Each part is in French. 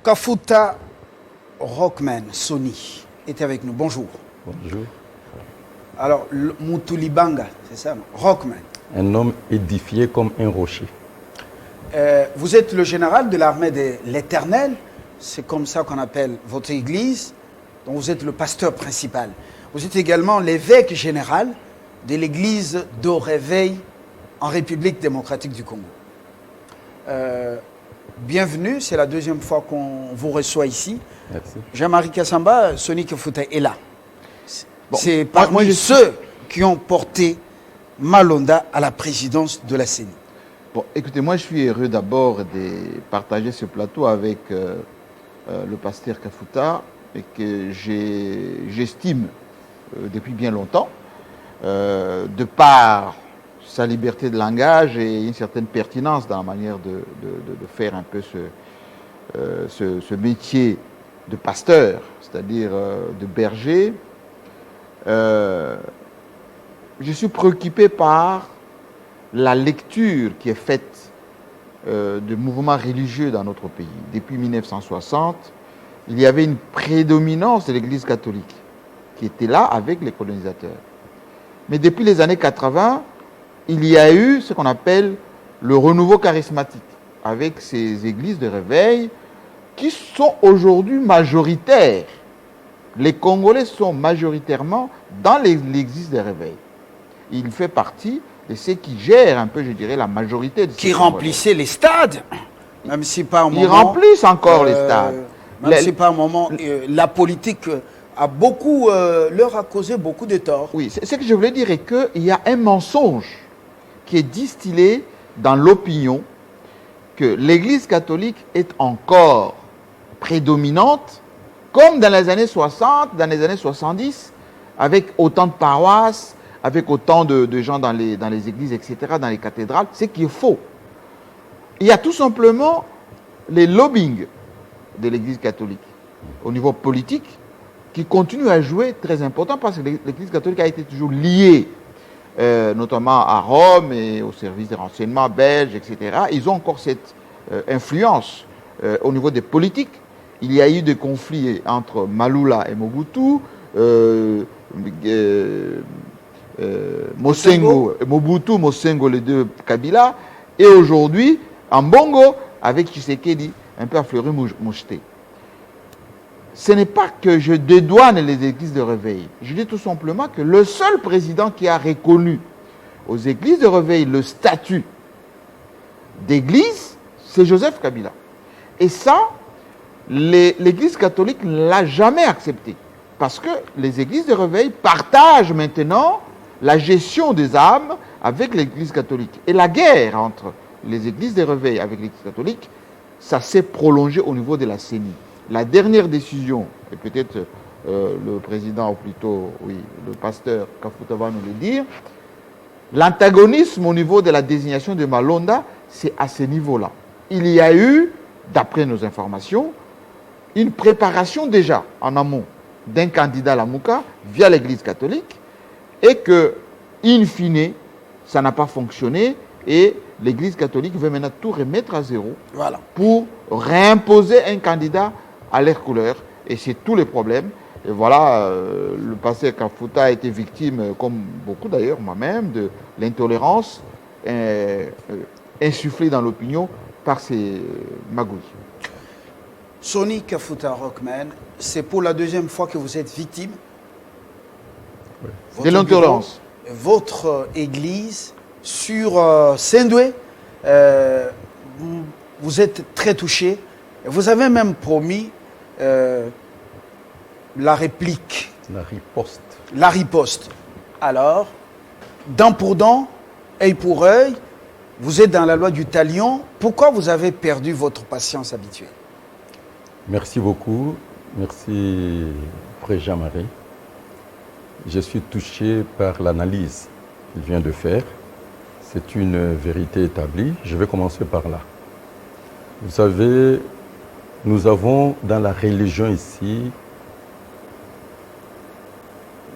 Kafuta Rockman, Sony, est avec nous. Bonjour. Bonjour. Alors, Mutulibanga, c'est ça, non? Rockman. Un homme édifié comme un rocher. Vous êtes le général de l'armée de l'Éternel, c'est comme ça qu'on appelle votre église, dont vous êtes le pasteur principal. Vous êtes également l'évêque général de l'église d'Au Réveil en République démocratique du Congo. Bienvenue, c'est la deuxième fois qu'on vous reçoit ici. Merci. Jean-Marie Kassamba, Sony Kafuta est là. Bon, c'est parmi ceux qui ont porté Malonda à la présidence de la CENI. Bon, écoutez, moi je suis heureux d'abord de partager ce plateau avec le pasteur Kafuta et que j'estime depuis bien longtemps, de par sa liberté de langage et une certaine pertinence dans la manière de faire un peu ce métier de pasteur, c'est-à-dire de berger. Je suis préoccupé par la lecture qui est faite de mouvements religieux dans notre pays. Depuis 1960, il y avait une prédominance de l'Église catholique qui était là avec les colonisateurs. Mais depuis les années 80, il y a eu ce qu'on appelle le renouveau charismatique, avec ces églises de réveil qui sont aujourd'hui majoritaires. Les Congolais sont majoritairement dans l'église de réveil. Il fait partie de ceux qui gèrent un peu, je dirais, la majorité de ces Qui remplissaient les stades, même si pas un moment... Ils remplissent encore les stades. Même si pas un moment, la politique leur a causé beaucoup de tort. Oui, ce que je voulais dire est qu'il y a un mensonge qui est distillé dans l'opinion que l'Église catholique est encore prédominante, comme dans les années 60, dans les années 70, avec autant de paroisses, avec autant de gens dans les églises, etc., dans les cathédrales, ce qui est faux. Il y a tout simplement les lobbying de l'Église catholique au niveau politique qui continuent à jouer très important parce que l'Église catholique a été toujours liée notamment à Rome et au service des renseignements belges, etc. Ils ont encore cette influence au niveau des politiques. Il y a eu des conflits entre Malula et Mobutu, Mobutu, Mosengo, les deux Kabila, et aujourd'hui, en Bongo, avec Tshisekedi, un peu à Fleury-Moucheté. Ce n'est pas que je dédouane les églises de réveil. Je dis tout simplement que le seul président qui a reconnu aux églises de réveil le statut d'église, c'est Joseph Kabila. Et ça, l'Église catholique ne l'a jamais accepté. Parce que les églises de réveil partagent maintenant la gestion des âmes avec l'Église catholique. Et la guerre entre les églises de réveil avec l'Église catholique, ça s'est prolongé au niveau de la CENI. La dernière décision, et peut-être le président, ou plutôt le pasteur Kafuta va nous le dire, l'antagonisme au niveau de la désignation de Malonda, c'est à ce niveau-là. Il y a eu, d'après nos informations, une préparation déjà en amont d'un candidat à la Mouka via l'Église catholique et que, in fine, ça n'a pas fonctionné et l'Église catholique veut maintenant tout remettre à zéro pour réimposer un candidat à leur couleur et c'est tous les problèmes. Et voilà, le pasteur Kafuta a été victime, comme beaucoup d'ailleurs, moi-même, de l'intolérance insufflée dans l'opinion par ces magouilles. Sony Kafuta Rockman, c'est pour la deuxième fois que vous êtes victime de l'intolérance. Votre église sur Sendwe, vous êtes très touché. Vous avez même promis la réplique. La riposte. La riposte. Alors, dent pour dent, œil pour œil, vous êtes dans la loi du talion. Pourquoi vous avez perdu votre patience habituelle? Merci beaucoup. Merci, frère Jean-Marie. Je suis touché par l'analyse qu'il vient de faire. C'est une vérité établie. Je vais commencer par là. Vous savez, nous avons dans la religion ici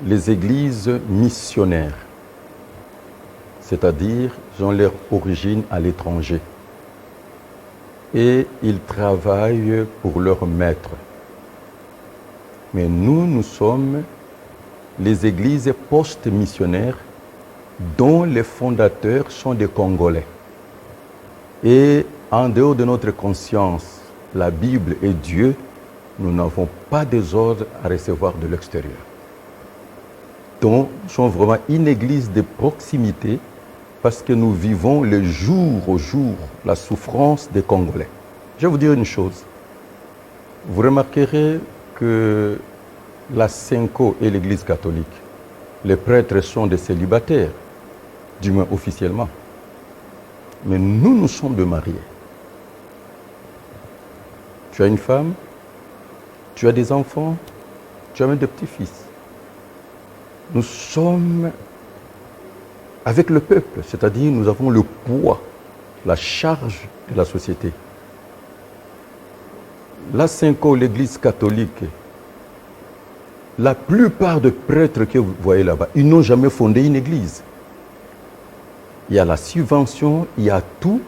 les églises missionnaires, c'est-à-dire qui ont leur origine à l'étranger. et ils travaillent pour leur maître. Mais nous sommes les églises post-missionnaires dont les fondateurs sont des Congolais. Et en dehors de notre conscience, la Bible et Dieu, nous n'avons pas des ordres à recevoir de l'extérieur. Donc, nous sommes vraiment une église de proximité parce que nous vivons le jour au jour la souffrance des Congolais. Je vais vous dire une chose. Vous remarquerez que la Senko et l'Église catholique, les prêtres sont des célibataires, du moins officiellement. Mais nous sommes de mariés. Tu as une femme, tu as des enfants, tu as même des petits-fils. Nous sommes avec le peuple, c'est-à-dire nous avons le poids, la charge de la société. La Senko, l'Église catholique, la plupart des prêtres que vous voyez là-bas, ils n'ont jamais fondé une église. Il y a la subvention, il y a tout.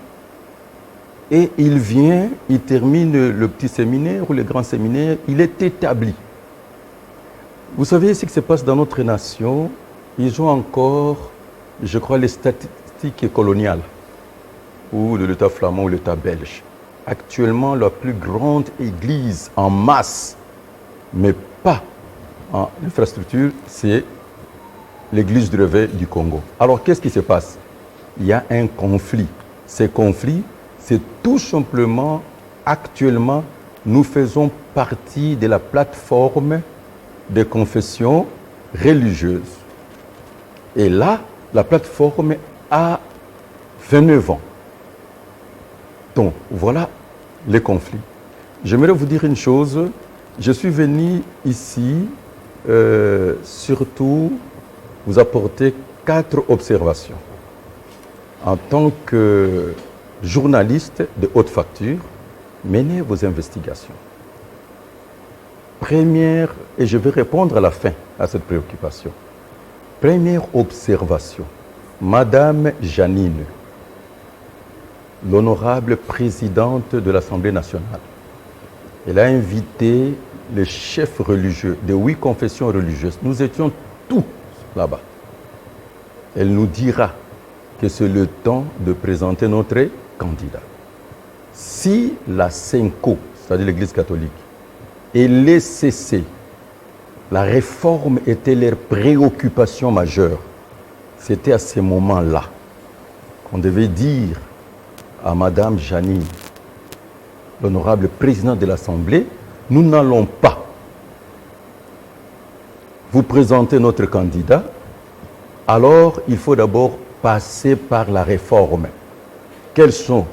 Et il vient, il termine le petit séminaire ou le grand séminaire, il est établi. Vous savez ce qui se passe dans notre nation, ils ont encore, je crois, les statistiques coloniales, ou de l'État flamand ou l'État belge. Actuellement, la plus grande église en masse, mais pas en infrastructure, c'est l'église du réveil du Congo. Alors, qu'est-ce qui se passe? Il y a un conflit. Ces conflits, c'est tout simplement, actuellement, nous faisons partie de la plateforme des confessions religieuses. Et là, la plateforme a 29 ans. Donc, voilà les conflits. J'aimerais vous dire une chose. Je suis venu ici, surtout, vous apporter 4 observations. En tant que journaliste de haute facture, menez vos investigations. Première, et je vais répondre à la fin à cette préoccupation. Première observation, Madame Janine, l'honorable présidente de l'Assemblée nationale, elle a invité les chefs religieux de 8 confessions religieuses. Nous étions tous là-bas. Elle nous dira que c'est le temps de présenter notre candidat. Si la Senko, c'est-à-dire l'Église catholique, et l'ECC, la réforme était leur préoccupation majeure, c'était à ce moment-là qu'on devait dire à Madame Janine, l'honorable présidente de l'Assemblée, nous n'allons pas vous présenter notre candidat, alors il faut d'abord passer par la réforme. Quelles sont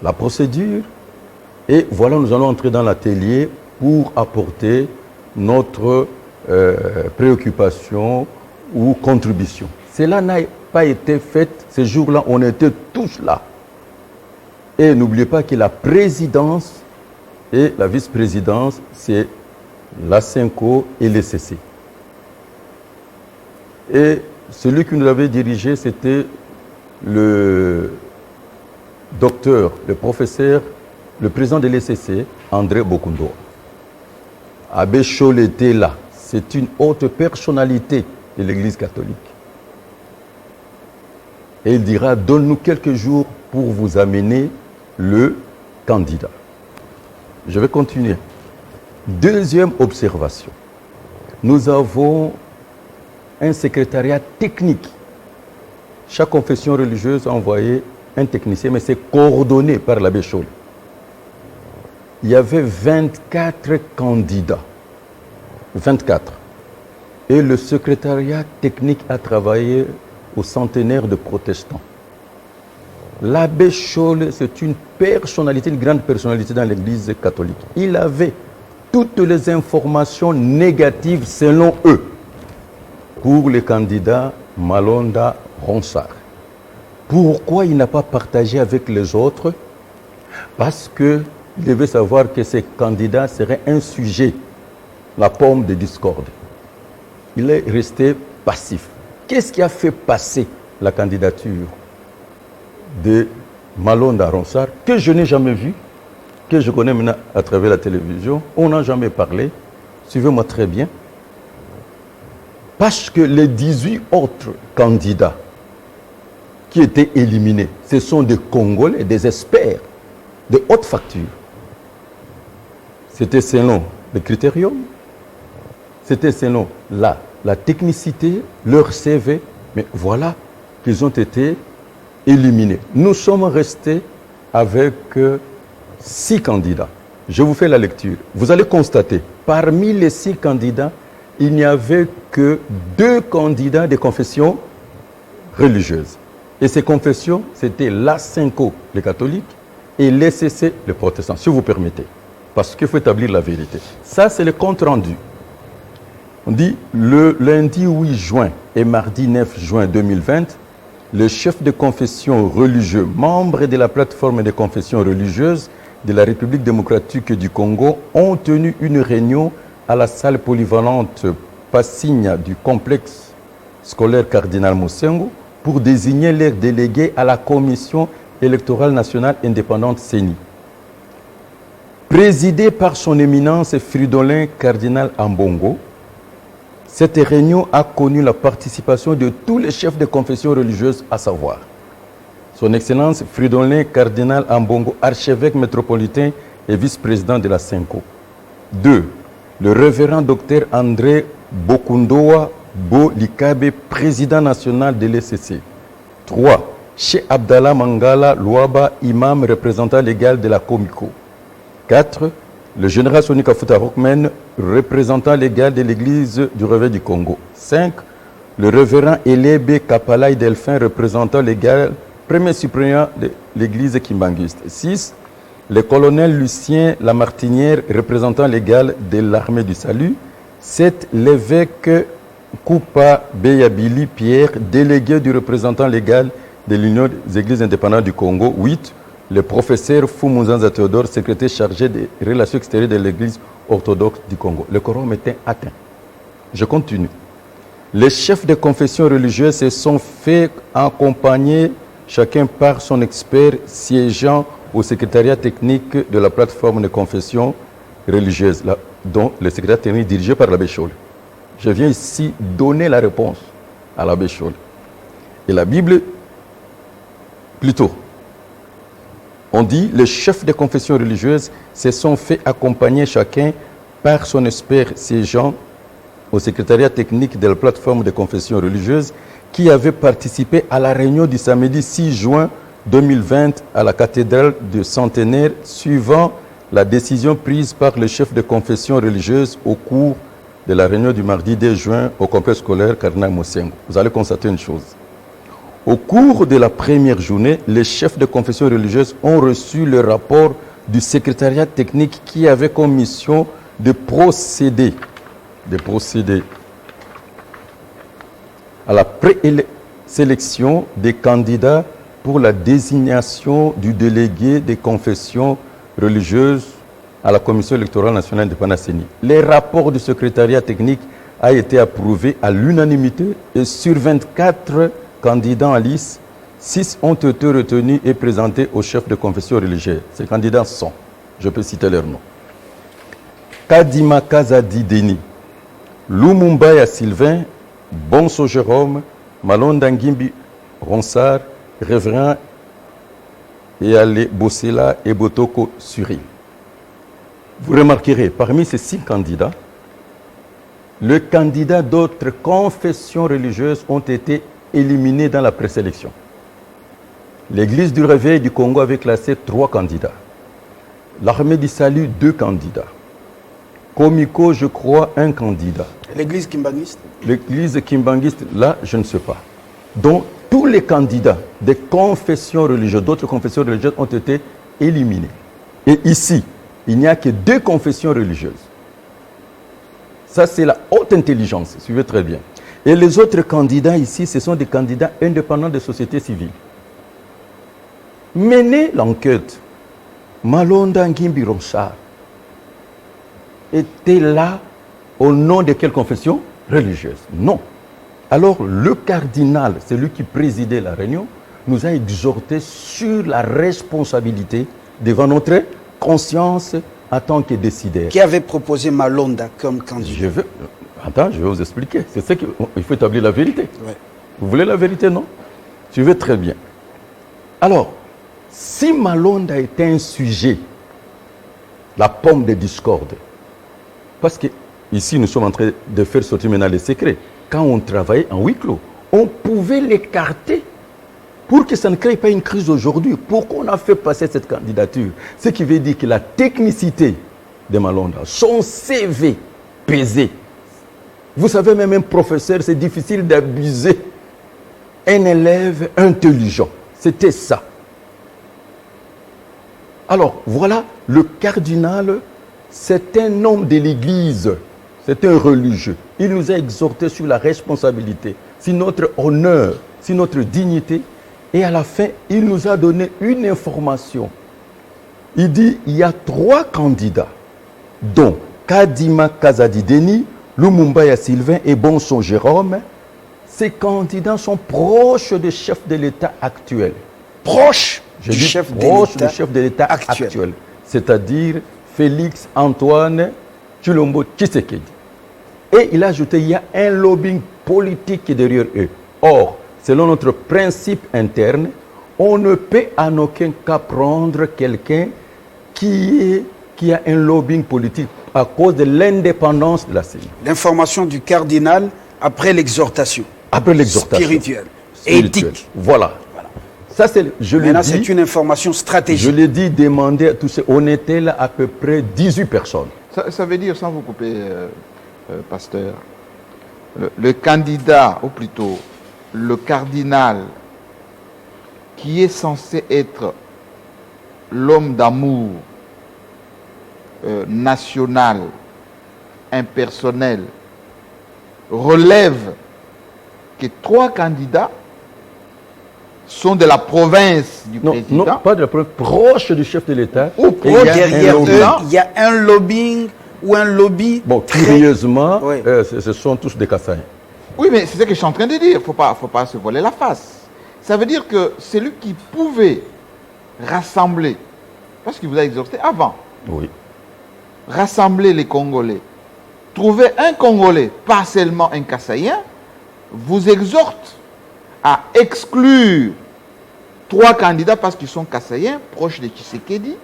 la procédure? Et voilà, nous allons entrer dans l'atelier pour apporter notre préoccupation ou contribution. Cela n'a pas été fait ce jour-là, on était tous là. Et n'oubliez pas que la présidence et la vice-présidence, c'est la Senko et l'ECC. Et celui qui nous avait dirigé, c'était le docteur, le professeur, le président de l'ECC, André Bokundo. Abbé Chol était là. C'est une haute personnalité de l'Église catholique. Et il dira, donne-nous quelques jours pour vous amener le candidat. Je vais continuer. Deuxième observation. Nous avons un secrétariat technique. Chaque confession religieuse a envoyé un technicien, mais c'est coordonné par l'abbé Chol. Il y avait 24 candidats. 24. Et le secrétariat technique a travaillé au centenaire de protestants. L'abbé Chol, c'est une personnalité, une grande personnalité dans l'Église catholique. Il avait toutes les informations négatives selon eux pour le candidat Malonda Ronsard. Pourquoi il n'a pas partagé avec les autres? Parce qu'il devait savoir que ce candidat serait un sujet, la pomme de discorde. Il est resté passif. Qu'est-ce qui a fait passer la candidature de Malonda Ronsard, que je n'ai jamais vu, que je connais maintenant à travers la télévision, on n'a jamais parlé, suivez-moi très bien, parce que les 18 autres candidats qui étaient éliminés, ce sont des Congolais, des experts de haute facture. C'était selon le critérium, c'était selon la technicité, leur CV, mais voilà qu'ils ont été éliminés. Nous sommes restés avec 6 candidats. Je vous fais la lecture. Vous allez constater, parmi les 6 candidats, il n'y avait que 2 candidats de confession religieuse. Et ces confessions, c'était l'Asenco, les catholiques, et l'ECC, les protestants, si vous permettez. Parce qu'il faut établir la vérité. Ça, c'est le compte rendu. On dit, le lundi 8 juin et mardi 9 juin 2020, les chefs de confession religieux, membres de la plateforme de confession religieuse de la République démocratique du Congo, ont tenu une réunion à la salle polyvalente Passigna du complexe scolaire Cardinal Mosengo pour désigner leurs délégués à la Commission électorale nationale indépendante CENI. Présidée par son éminence Fridolin Cardinal Ambongo, cette réunion a connu la participation de tous les chefs de confession religieuse, à savoir son Excellence Fridolin Cardinal Ambongo, archevêque métropolitain et vice-président de la CENCO. 2. Le révérend docteur André Bokundoa Bolikabe, président national de l'ECC. 3. Cheikh Abdallah Mangala Louaba, imam représentant légal de la Comico. 4. Le général Soni Kafuta Rockman, représentant légal de l'Église du Réveil du Congo. 5. Le révérend Elebe Kapalai Delphin, représentant légal, premier suppléant de l'Église kimbanguiste. 6. Le colonel Lucien Lamartinière, représentant légal de l'Armée du Salut. 7. L'évêque Koupa Beyabili Pierre, délégué du représentant légal de l'Union des Églises indépendantes du Congo. 8. Le professeur Fumuzanza Théodore, secrétaire chargé des relations extérieures de l'Église orthodoxe du Congo. Le quorum était atteint. Je continue. Les chefs de confession religieuse se sont fait accompagner chacun par son expert siégeant au secrétariat technique de la plateforme de confession religieuse, dont le secrétariat technique dirigé par l'abbé Scholl. Je viens ici donner la réponse à l'abbé Scholl. Et la Bible, plutôt, on dit, les chefs de confession religieuse se sont fait accompagner chacun par son expert siégeant au secrétariat technique de la plateforme de confession religieuse qui avait participé à la réunion du samedi 6 juin 2020 à la cathédrale de Centenaire, suivant la décision prise par les chefs de confession religieuse au cours de la réunion du mardi 2 juin au complexe scolaire Cardinal Mosengo. Vous allez constater une chose. Au cours de la première journée, les chefs de confession religieuse ont reçu le rapport du secrétariat technique qui avait comme mission de procéder à la présélection des candidats pour la désignation du délégué des confessions religieuses à la Commission électorale nationale indépendante CENI. Les rapports du secrétariat technique a été approuvé à l'unanimité et sur 24 candidats en lice, 6 ont été retenus et présentés aux chefs de confession religieuse. Ces candidats sont, je peux citer leurs noms, Kadima Kazadi Deni, Lumumbaya Sylvain, Bonso Jérôme, Malonda Ngimbi Ronsard, Révérend Eale Bossela et Botoko Suri. Vous remarquerez, parmi ces 6 candidats, les candidats d'autres confessions religieuses ont été éliminés dans la présélection. L'Église du Réveil du Congo avait classé 3 candidats. L'Armée du Salut, 2 candidats. Comico, je crois, 1 candidat. L'église kimbanguiste? L'église kimbanguiste, là, je ne sais pas. Donc, tous les candidats des confessions religieuses, d'autres confessions religieuses ont été éliminés. Et ici, il n'y a que 2 confessions religieuses. Ça, c'est la haute intelligence, suivez très bien. Et les autres candidats ici, ce sont des candidats indépendants de société civile. Menez l'enquête. Malonda Ngimbi Ronsard était là au nom de quelle confession religieuse? Non. Alors le cardinal, c'est lui qui présidait la réunion, nous a exhortés sur la responsabilité devant notre conscience en tant que décideur. Qui avait proposé Malonda comme candidat? Attends, je vais vous expliquer. C'est ça qu'il faut établir la vérité. Ouais. Vous voulez la vérité, non? Suivez très bien. Alors, si Malonda était un sujet, la pomme de discorde, parce que ici nous sommes en train de faire sortir maintenant les secrets, quand on travaillait en huis clos, on pouvait l'écarter pour que ça ne crée pas une crise aujourd'hui. Pourquoi on a fait passer cette candidature? Ce qui veut dire que la technicité de Malonda, son CV pesé. Vous savez, même un professeur, c'est difficile d'abuser un élève intelligent. C'était ça. Alors, voilà, le cardinal, c'est un homme de l'Église, c'est un religieux. Il nous a exhortés sur la responsabilité, sur notre honneur, sur notre dignité. Et à la fin, il nous a donné une information. Il dit, il y a 3 candidats, dont Kadima Kazadi Denis, Lumumba Sylvain et Bonson Jérôme. Ces candidats sont proches du chef de l'État actuel. Proche du chef de l'État actuel. C'est-à-dire Félix Antoine Tshilombo Tshisekedi. Et il a ajouté, il y a un lobbying politique derrière eux. Or, selon notre principe interne, on ne peut en aucun cas prendre quelqu'un qui a un lobbying politique à cause de l'indépendance de la CENI. L'information du cardinal après l'exhortation. Après l'exhortation. Spirituelle. Éthique. Voilà. Ça, c'est, maintenant, c'est une information stratégique. Je l'ai dit, demander à tous ces... On était là à peu près 18 personnes. Ça veut dire, sans vous couper, pasteur, le candidat, ou plutôt le cardinal, qui est censé être l'homme d'amour national, impersonnel, relève que 3 candidats sont de la province du président. Non, pas de la province, proche du chef de l'État. Ou derrière eux, il y a un lobbying ou un lobby. Bon, curieusement, oui. Ce sont tous des Kassaïens. Oui, mais c'est ce que je suis en train de dire. Il ne faut pas se voiler la face. Ça veut dire que celui qui pouvait rassembler, parce qu'il vous a exhorté avant, oui, rassembler les Congolais, trouver un Congolais, pas seulement un Kassaïen, vous exhorte à exclure 3 candidats parce qu'ils sont Kassaïens, proches de Tshisekedi.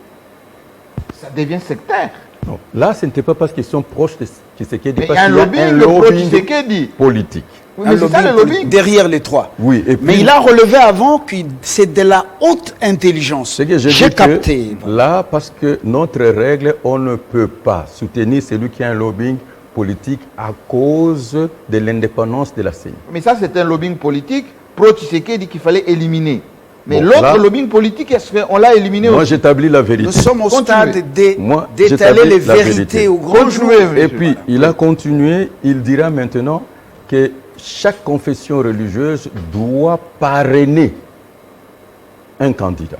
Ça devient sectaire. Non, là, ce n'était pas parce qu'ils sont proches de Tshisekedi, mais parce qu'il y a un lobbying politique. Oui, mais c'est ça le lobbying. Derrière les 3. Oui, et puis, mais il a relevé avant que c'est de la haute intelligence. J'ai capté. Là, parce que notre règle, on ne peut pas soutenir celui qui a un lobbying politique à cause de l'indépendance de la CENI. Mais ça, c'est un lobbying politique pro-Tshisekedi qu'il fallait éliminer. Mais bon, l'autre lobbying politique, on l'a éliminé aussi. Moi, j'établis la vérité. Nous sommes au stade d'étaler les vérités au grand jour. Et puis, il a continué, il dira maintenant que chaque confession religieuse doit parrainer un candidat.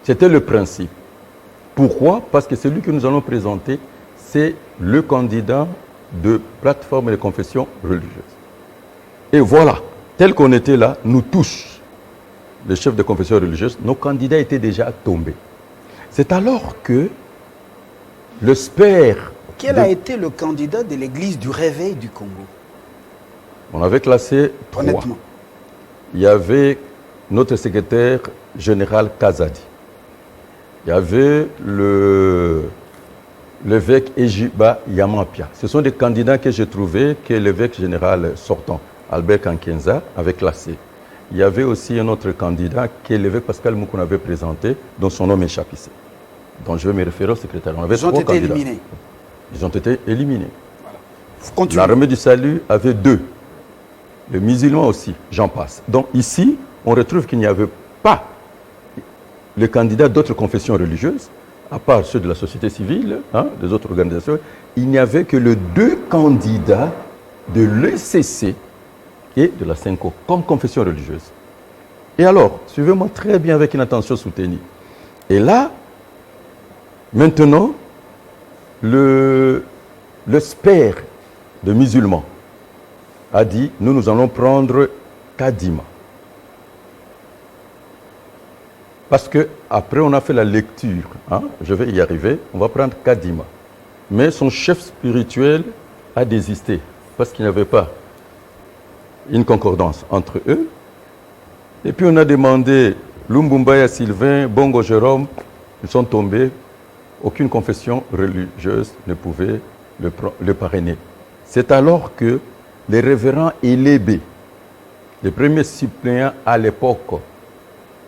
C'était le principe. Pourquoi? Parce que celui que nous allons présenter, c'est le candidat de plateforme de confession religieuse. Et voilà, tel qu'on était là, nous tous, les chefs de confession religieuse, nos candidats étaient déjà tombés. C'est alors que le SPER... Quel a été le candidat de l'église du réveil du Congo? On avait classé 3. Honnêtement. Il y avait notre secrétaire général Kazadi. Il y avait l'évêque Ejiba Yamapia. Ce sont des candidats que j'ai trouvés que l'évêque général sortant, Albert Kankenza, avait classé. Il y avait aussi un autre candidat que l'évêque Pascal Moukoun avait présenté, dont son nom échappissait. Donc je vais me référer au secrétaire. On avait Ils ont été éliminés. Ils ont été éliminés. Voilà. L'Armée du Salut avait 2. Les musulmans aussi, j'en passe. Donc ici, on retrouve qu'il n'y avait pas les candidats d'autres confessions religieuses, à part ceux de la société civile, des autres organisations. Il n'y avait que les 2 candidats de l'ECC et de la CENCO comme confession religieuse. Et alors, suivez-moi très bien avec une attention soutenue. Et là, maintenant, le SPER de musulmans a dit, nous allons prendre Kadima. Parce qu'après, on a fait la lecture. Hein, je vais y arriver. On va prendre Kadima. Mais son chef spirituel a désisté parce qu'il n'y avait pas une concordance entre eux. Et puis on a demandé Lumbumbaya Sylvain, Bongo Jérôme, ils sont tombés. Aucune confession religieuse ne pouvait le parrainer. C'est alors que les révérends Elébé, les premiers suppléants à l'époque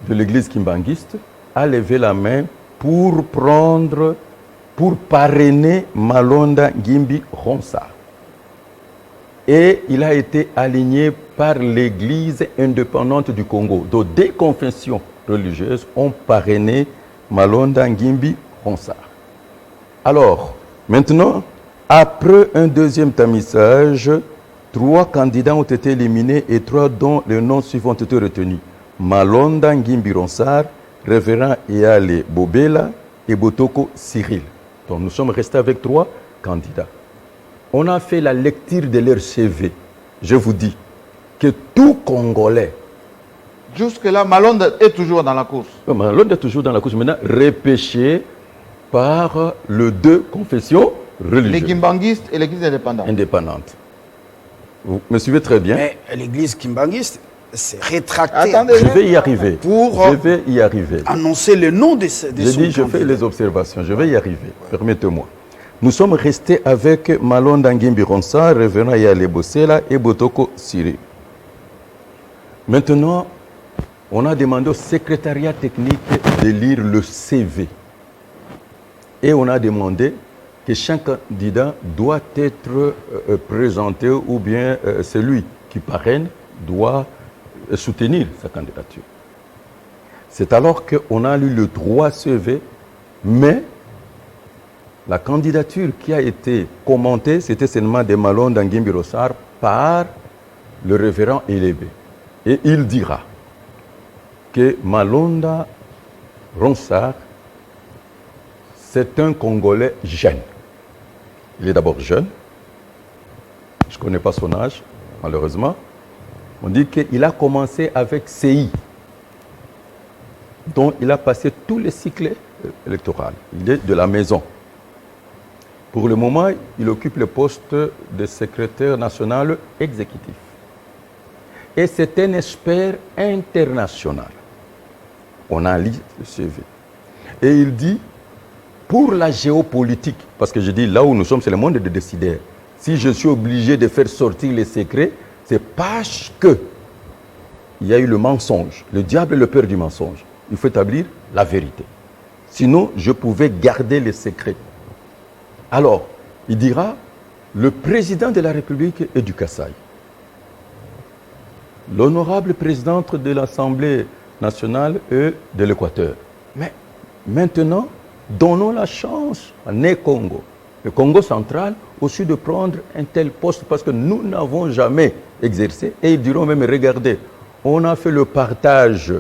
de l'église kimbanguiste, a levé la main pour parrainer Malonda Ngimbi Ronsard. Et il a été aligné par l'église indépendante du Congo. Donc, des confessions religieuses ont parrainé Malonda Ngimbi Ronsard. Alors, maintenant, après un deuxième tamissage, 3 candidats ont été éliminés et 3 dont les noms suivants ont été retenus. Malonda Ngimbi Ronsard, révérend Eale Bobela et Botoko Cyril. Donc nous sommes restés avec 3 candidats. On a fait la lecture de leur CV. Je vous dis que tout Congolais... Jusque-là, Malonda est toujours dans la course. Malonda est toujours dans la course, maintenant repêché par les 2 confessions religieuses. Les kimbanguistes et l'église indépendante. Vous me suivez très bien. Mais l'église kimbanguiste s'est rétractée. Attendez, je vais y arriver. Je vais y arriver. Annoncer le nom de je fais les observations. Je vais y arriver. Ouais. Permettez-moi. Nous sommes restés avec Malonda Ngimbi Ronsard, révérend Eale Bosela et Botoko Cyril. Maintenant, on a demandé au secrétariat technique de lire le CV. Et on a demandé que chaque candidat doit être présenté ou bien celui qui parraine doit soutenir sa candidature. C'est alors qu'on a lu le 3 CV, mais la candidature qui a été commentée, c'était seulement de Malonda Ngimbi Ronsard par le révérend Elébé. Et il dira que Malonda Ronsard, c'est un Congolais jeune. Il est d'abord jeune. Je ne connais pas son âge, malheureusement. On dit qu'il a commencé avec CI, dont il a passé tous les cycles électoraux. Il est de la maison. Pour le moment, il occupe le poste de secrétaire national exécutif. Et c'est un expert international. On a lu le CV. Et il dit, pour la géopolitique, parce que je dis là où nous sommes, c'est le monde des décideurs. Si je suis obligé de faire sortir les secrets, c'est parce que il y a eu le mensonge. Le diable est le père du mensonge. Il faut établir la vérité. Sinon, je pouvais garder les secrets. Alors, il dira, le président de la République est du Kasaï. L'honorable présidente de l'Assemblée nationale est de l'Équateur. Mais maintenant, donnons la chance à Né-Congo, le Congo central, aussi de prendre un tel poste parce que nous n'avons jamais exercé. Et ils diront même, regardez, on a fait le partage,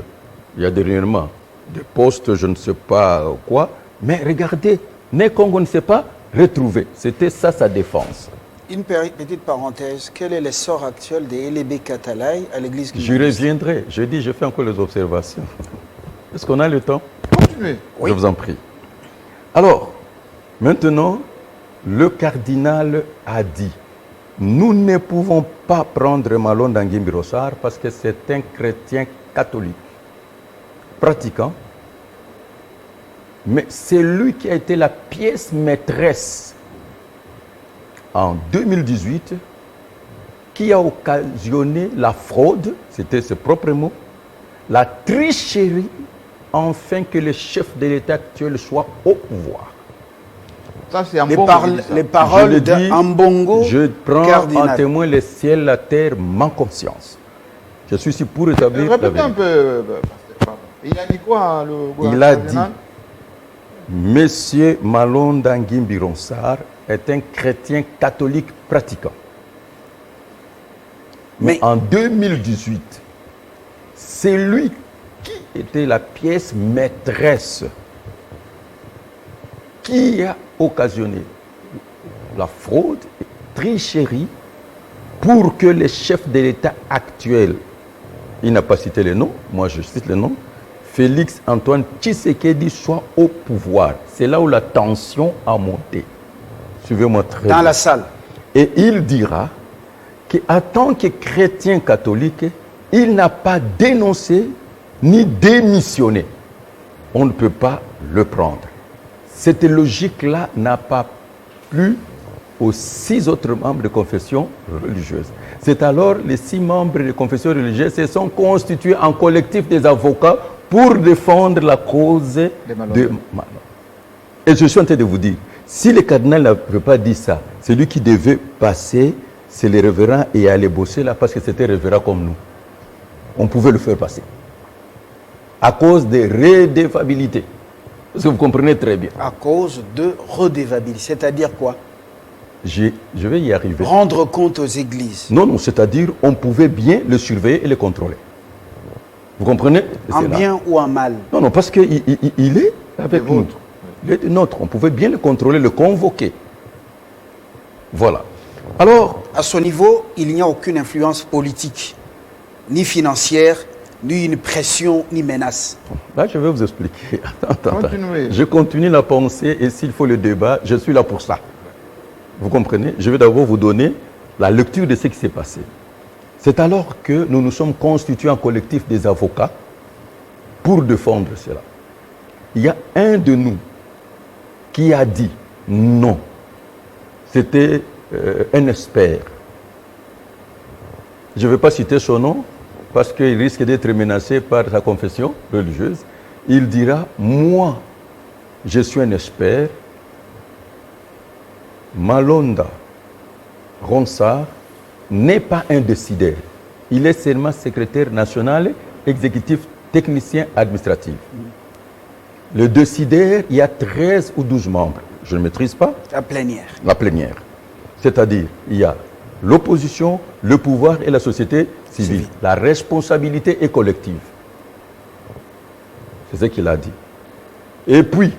il y a dernièrement, des postes, je ne sais pas quoi, mais regardez, Né-Congo ne s'est pas retrouvé. C'était ça sa défense. Une petite parenthèse, quel est l'essor actuel des Elébé Katalaï à l'église kimbanguiste? Je reviendrai. Je dis, je fais encore les observations. Est-ce qu'on a le temps? Continuez. Oui. Je vous en prie. Alors, maintenant, le cardinal a dit, nous ne pouvons pas prendre Malonda Ngimbi Ronsard parce que c'est un chrétien catholique, pratiquant, mais c'est lui qui a été la pièce maîtresse en 2018 qui a occasionné la fraude, c'était ses propres mots, la tricherie, afin que le chef de l'État actuel soit au pouvoir. Ça, c'est les paroles d'Ambongo. Je prends en témoin le ciel, la terre, ma conscience. Je suis ici pour établir la vérité. Un peu, il a dit quoi, le gouvernement? Il a dit, Monsieur Malonda Ngimbi Ronsard est un chrétien catholique pratiquant. Mais en 2018, c'est lui qui était la pièce maîtresse qui a occasionné la fraude et tricherie pour que le chef de l'État actuel, il n'a pas cité les noms, moi je cite les noms, Félix Antoine Tshisekedi soit au pouvoir. C'est là où la tension a monté. Suivez-moi très bien. Dans la salle. Et il dira qu'en tant que chrétien catholique, il n'a pas dénoncé ni démissionné. On ne peut pas le prendre. Cette logique-là n'a pas plu aux 6 autres membres de confession religieuse. C'est alors les 6 membres de confession religieuse se sont constitués en collectif des avocats pour défendre la cause de Malon. Et je suis en train de vous dire, si le cardinal n'avait pas dit ça, celui qui devait passer, c'est les révérends et aller bosser là parce que c'était révérend comme nous. On pouvait le faire passer. À cause des redevabilités. Parce que vous comprenez très bien. À cause de redevabilité. C'est-à-dire quoi? Je vais y arriver. Rendre compte aux églises. Non, c'est-à-dire on pouvait bien le surveiller et le contrôler. Vous comprenez? En bien ou en mal? Non, parce qu'il est avec nous. Il est nôtre. On pouvait bien le contrôler, le convoquer. Voilà. Alors, à ce niveau, il n'y a aucune influence politique, ni financière, ni une pression, ni menace. Là, je vais vous expliquer. Attends. Continuez. Je continue la pensée et s'il faut le débat, je suis là pour ça. Vous comprenez? Je vais d'abord vous donner la lecture de ce qui s'est passé. C'est alors que nous nous sommes constitués en collectif des avocats pour défendre cela. Il y a un de nous qui a dit non. C'était un expert. Je ne vais pas citer son nom parce qu'il risque d'être menacé par sa confession religieuse. Il dira, moi, je suis un expert. Malonda Ronsard n'est pas un décideur. Il est seulement secrétaire national, exécutif, technicien administratif. Le décideur, il y a 13 ou 12 membres. Je ne maîtrise pas. La plénière. La plénière. C'est-à-dire, il y a l'opposition, le pouvoir et la société civile. La responsabilité est collective. C'est ce qu'il a dit. Et puis,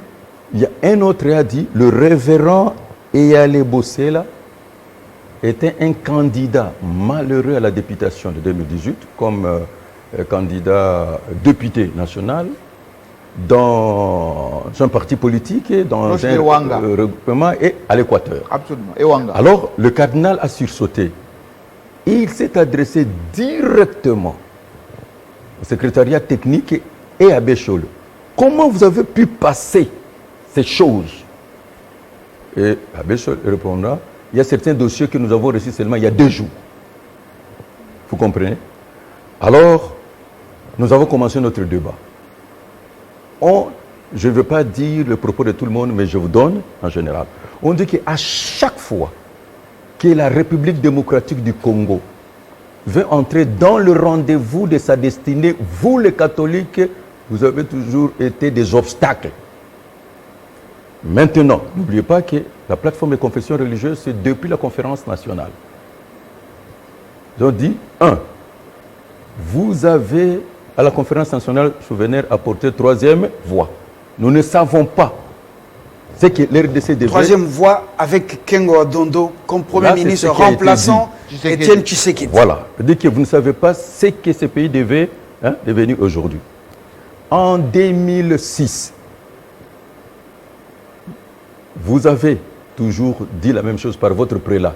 il y a un autre qui a dit, le révérend Eyale Bossela était un candidat malheureux à la députation de 2018 comme candidat député national dans un parti politique, dans un regroupement et à l'Équateur. Absolument. Alors, le cardinal a sursauté. Il s'est adressé directement au secrétariat technique et à Béchol. Comment vous avez pu passer ces choses? Et Abbé répondra, il y a certains dossiers que nous avons reçus seulement il y a 2 jours. Vous comprenez? Alors, nous avons commencé notre débat. Je ne veux pas dire le propos de tout le monde, mais je vous donne en général. On dit qu'à chaque fois que la République démocratique du Congo veut entrer dans le rendez-vous de sa destinée, vous les catholiques, vous avez toujours été des obstacles. Maintenant, n'oubliez pas que la plateforme de confession religieuse, c'est depuis la conférence nationale. Ils ont dit, 1, vous avez à la conférence nationale souveraineure apporté 3e voie. Nous ne savons pas ce que l'RDC devait... 3e voie avec Kengo Adondo comme Premier ministre remplaçant Étienne Tshisekedi. Voilà. C'est-à-dire que vous ne savez pas ce que ce pays devait devenir aujourd'hui. En 2006, vous avez toujours dit la même chose par votre prélat.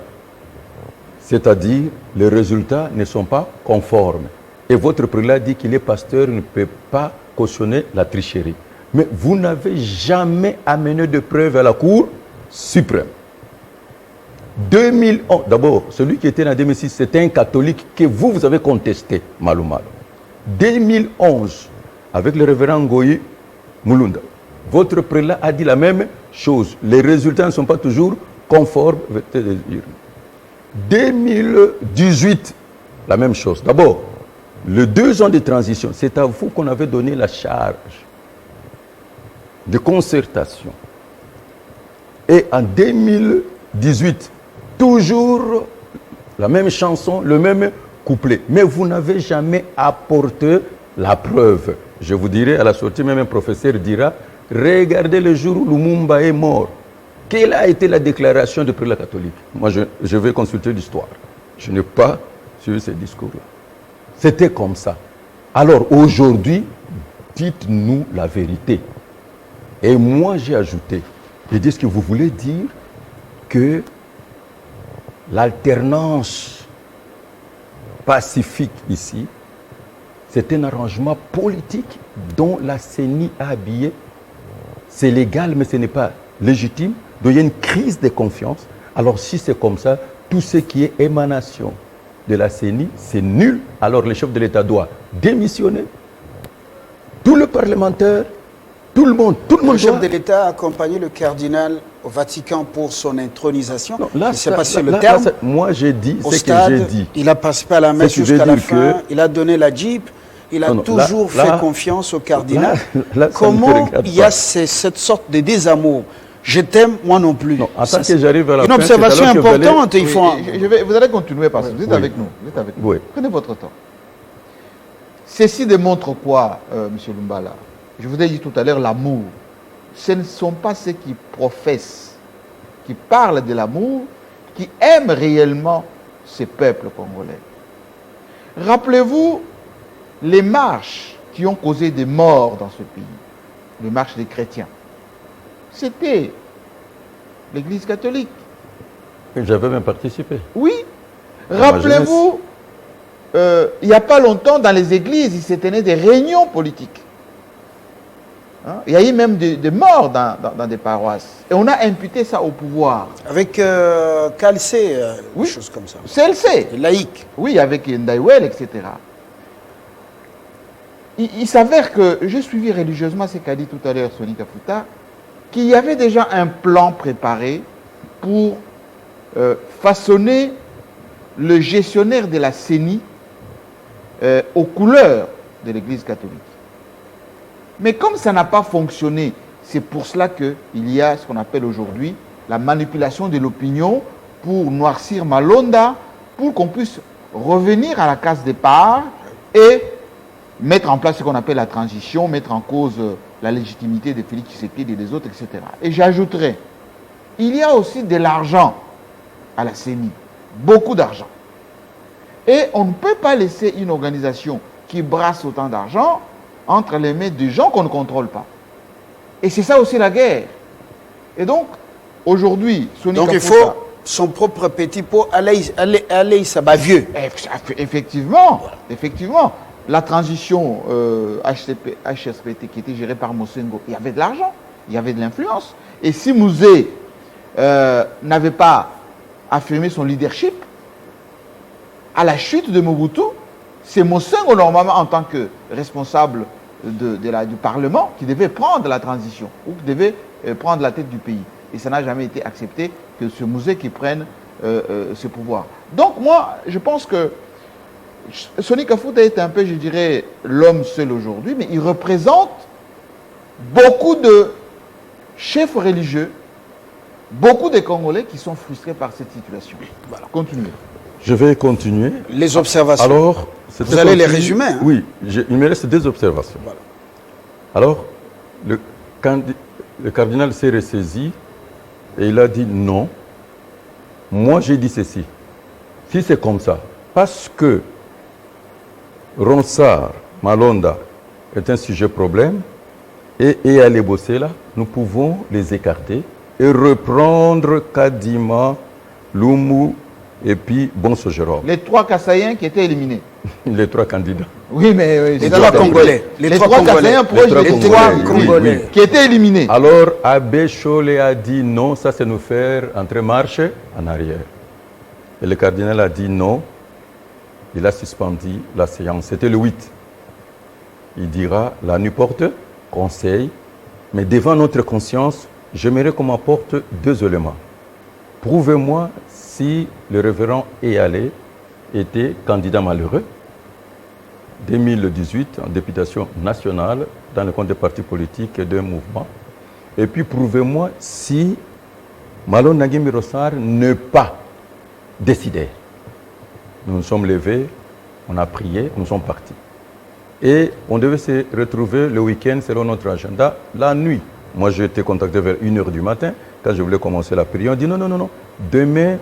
C'est-à-dire, les résultats ne sont pas conformes. Et votre prélat dit qu'il est pasteur, ne peut pas cautionner la tricherie. Mais vous n'avez jamais amené de preuves à la Cour suprême. 2011, d'abord, celui qui était en 2006, c'était un catholique que vous avez contesté, Malou Malo. 2011, avec le révérend Ngoyi Mulunda, votre prélat a dit la même chose. Les résultats ne sont pas toujours conformes. 2018, la même chose. D'abord, les 2 ans de transition, c'est à vous qu'on avait donné la charge de concertation. Et en 2018, toujours la même chanson, le même couplet. Mais vous n'avez jamais apporté la preuve. Je vous dirai, à la sortie, même un professeur dira, regardez le jour où Lumumba est mort. Quelle a été la déclaration du prélat catholique? Moi, je vais consulter l'histoire. Je n'ai pas suivi ce discours-là. C'était comme ça. Alors, aujourd'hui, dites-nous la vérité. Et moi, j'ai ajouté, j'ai dit, ce que vous voulez dire que l'alternance pacifique ici, c'est un arrangement politique dont la CENI a habillé. C'est légal, mais ce n'est pas légitime. Donc il y a une crise de confiance. Alors si c'est comme ça, tout ce qui est émanation de la CENI, c'est nul. Alors le chef de l'État doit démissionner. Tout le parlementaire, tout le monde Le chef doit... de l'État a accompagné le cardinal au Vatican pour son intronisation. Non, là, il s'est passé là, le terme. moi, j'ai dit Au ce stade, que j'ai dit. il a participé à la messe Ce que jusqu'à je la veux dire fin. Il a donné la Jeep. Il a Non, non, toujours là, fait confiance au cardinal. là, ça ne Comment regarde il y a pas. cette sorte de désamour? Je t'aime, moi non plus. Non, attends que j'arrive à la une fin, observation c'est alors que vous allez- importante. Il faut Vous allez continuer parce que vous êtes Oui. avec nous. Vous êtes avec nous. Oui. Prenez votre temps. Ceci démontre quoi, M. Lumbala? Je vous ai dit tout à l'heure, l'amour. Ce ne sont pas ceux qui professent, qui parlent de l'amour, qui aiment réellement ce peuple congolais. Rappelez-vous les marches qui ont causé des morts dans ce pays, les marches des chrétiens. C'était l'Église catholique. J'avais même participé. Oui. Dans ma Rappelez-vous, il n'y a pas longtemps, dans les églises, il se tenait des réunions politiques. Hein? Il y a eu même des morts dans des paroisses. Et on a imputé ça au pouvoir. avec Calcé, Oui. des choses comme ça. CLC. Les laïcs. Oui, avec Ndaïwel, etc. Il s'avère que, j'ai suivi religieusement ce qu'a dit tout à l'heure Soni Kafuta, qu'il y avait déjà un plan préparé pour façonner le gestionnaire de la CENI aux couleurs de l'Église catholique. Mais comme ça n'a pas fonctionné, c'est pour cela qu'il y a ce qu'on appelle aujourd'hui la manipulation de l'opinion pour noircir Malonda, pour qu'on puisse revenir à la case départ et mettre en place ce qu'on appelle la transition, mettre en cause la légitimité de Félix Tshisekedi et des autres, etc. Et j'ajouterai, il y a aussi de l'argent à la CENI, beaucoup d'argent. Et on ne peut pas laisser une organisation qui brasse autant d'argent entre les mains de gens qu'on ne contrôle pas. Et c'est ça aussi la guerre. Et donc, aujourd'hui, Soni Donc il Kafuta- faut son propre petit pot, aller, ça va vieux. Effectivement, effectivement. La transition HSPT qui était gérée par Mosengo, il y avait de l'argent, il y avait de l'influence. Et si Mouzé n'avait pas affirmé son leadership, à la chute de Mobutu, c'est Mosengo normalement en tant que responsable du Parlement qui devait prendre la transition ou qui devait prendre la tête du pays. Et ça n'a jamais été accepté que ce Mouzé qui prenne ce pouvoir. Donc moi, je pense que Soni Kafuta est un peu, je dirais, l'homme seul aujourd'hui, mais il représente beaucoup de chefs religieux, beaucoup de Congolais qui sont frustrés par cette situation. Voilà, continuez. Je vais continuer. Les observations. Alors, Vous allez les résumer, hein? Oui, il me reste deux observations. Voilà. Alors, le cardinal s'est ressaisi et il a dit non. Moi, j'ai dit ceci. Si c'est comme ça, parce que Ronsard, Malonda est un sujet problème et aller bosser là, nous pouvons les écarter et reprendre Kadima, Lumu et puis Bonsogerov. Les trois Kassaïens qui étaient éliminés. Les trois candidats. Oui, mais Les trois Congolais. Les trois Kassaïens proches Les des trois trois Congolais. qui étaient éliminés. Alors, Abbé Cholé a dit non, ça c'est nous faire entrer marche en arrière. Et le cardinal a dit non, il a suspendu la séance. C'était le 8. Il dira, la nuit porte conseil, mais devant notre conscience, j'aimerais qu'on m'apporte deux éléments. Prouvez-moi si le révérend Eyalé était candidat malheureux, 2018 en députation nationale dans le compte des partis politiques et d'un mouvement. Et puis prouvez-moi si Malon Nagimi Rossard n'est pas décidé. Nous nous sommes levés, on a prié, nous sommes partis. Et on devait se retrouver le week-end selon notre agenda, la nuit. Moi, j'ai été contacté vers 1h du matin, quand je voulais commencer la prière. On dit non, non, non, non. Demain,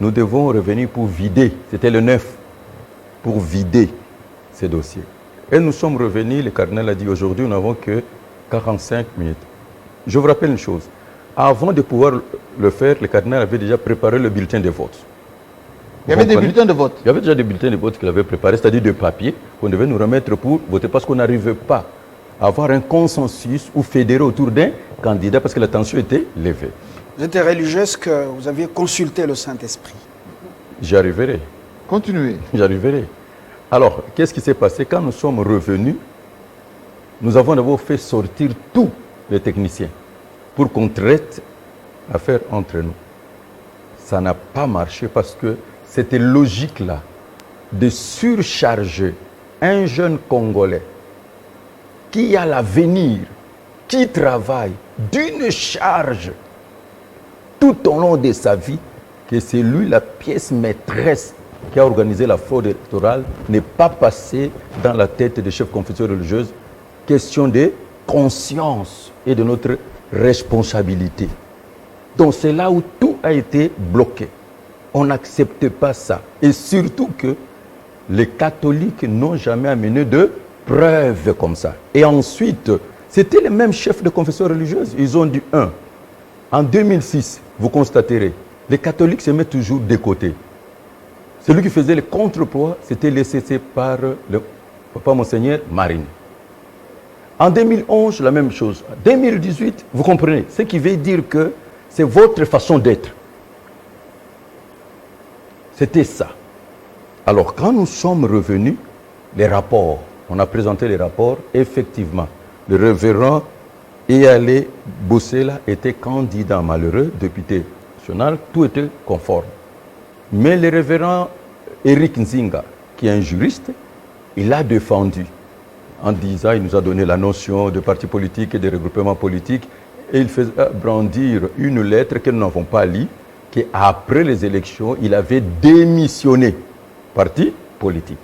nous devons revenir pour vider. C'était le 9, pour vider ces dossiers. Et nous sommes revenus, le cardinal a dit aujourd'hui, nous n'avons que 45 minutes. Je vous rappelle une chose. Avant de pouvoir le faire, le cardinal avait déjà préparé le bulletin de vote. Il y avait des bulletins de vote. Il y avait déjà des bulletins de vote qu'il avait préparés, c'est-à-dire de papier, qu'on devait nous remettre pour voter, parce qu'on n'arrivait pas à avoir un consensus ou fédérer autour d'un candidat, parce que la tension était levée. Vous êtes religieux, est-ce que vous aviez consulté le Saint-Esprit? J'y arriverai. Continuez. J'y arriverai. Alors, qu'est-ce qui s'est passé? Quand nous sommes revenus, nous avons d'abord fait sortir tous les techniciens pour qu'on traite l'affaire entre nous. Ça n'a pas marché parce que cette logique-là de surcharger un jeune Congolais qui a l'avenir, qui travaille d'une charge tout au long de sa vie, que c'est lui la pièce maîtresse qui a organisé la fraude électorale, n'est pas passé dans la tête des chefs confesseurs religieuses. Question de conscience et de notre responsabilité. Donc c'est là où tout a été bloqué. On n'accepte pas ça. Et surtout que les catholiques n'ont jamais amené de preuves comme ça. Et ensuite, c'était les mêmes chefs de confession religieuse. Ils ont dit, en 2006, vous constaterez, les catholiques se mettent toujours de côté. Celui qui faisait le contrepoids, c'était laissé par le papa Monseigneur Marine. En 2011, la même chose. En 2018, vous comprenez, ce qui veut dire que c'est votre façon d'être. C'était ça. Alors, quand nous sommes revenus, les rapports, on a présenté les rapports, effectivement, le révérend Eyalé Bossela était candidat malheureux, député national, tout était conforme. Mais le révérend Eric Nzinga, qui est un juriste, il a défendu en disant, il nous a donné la notion de parti politique et de regroupement politique, et il faisait brandir une lettre que nous n'avons pas lue, qu'après les élections, il avait démissionné, parti politique.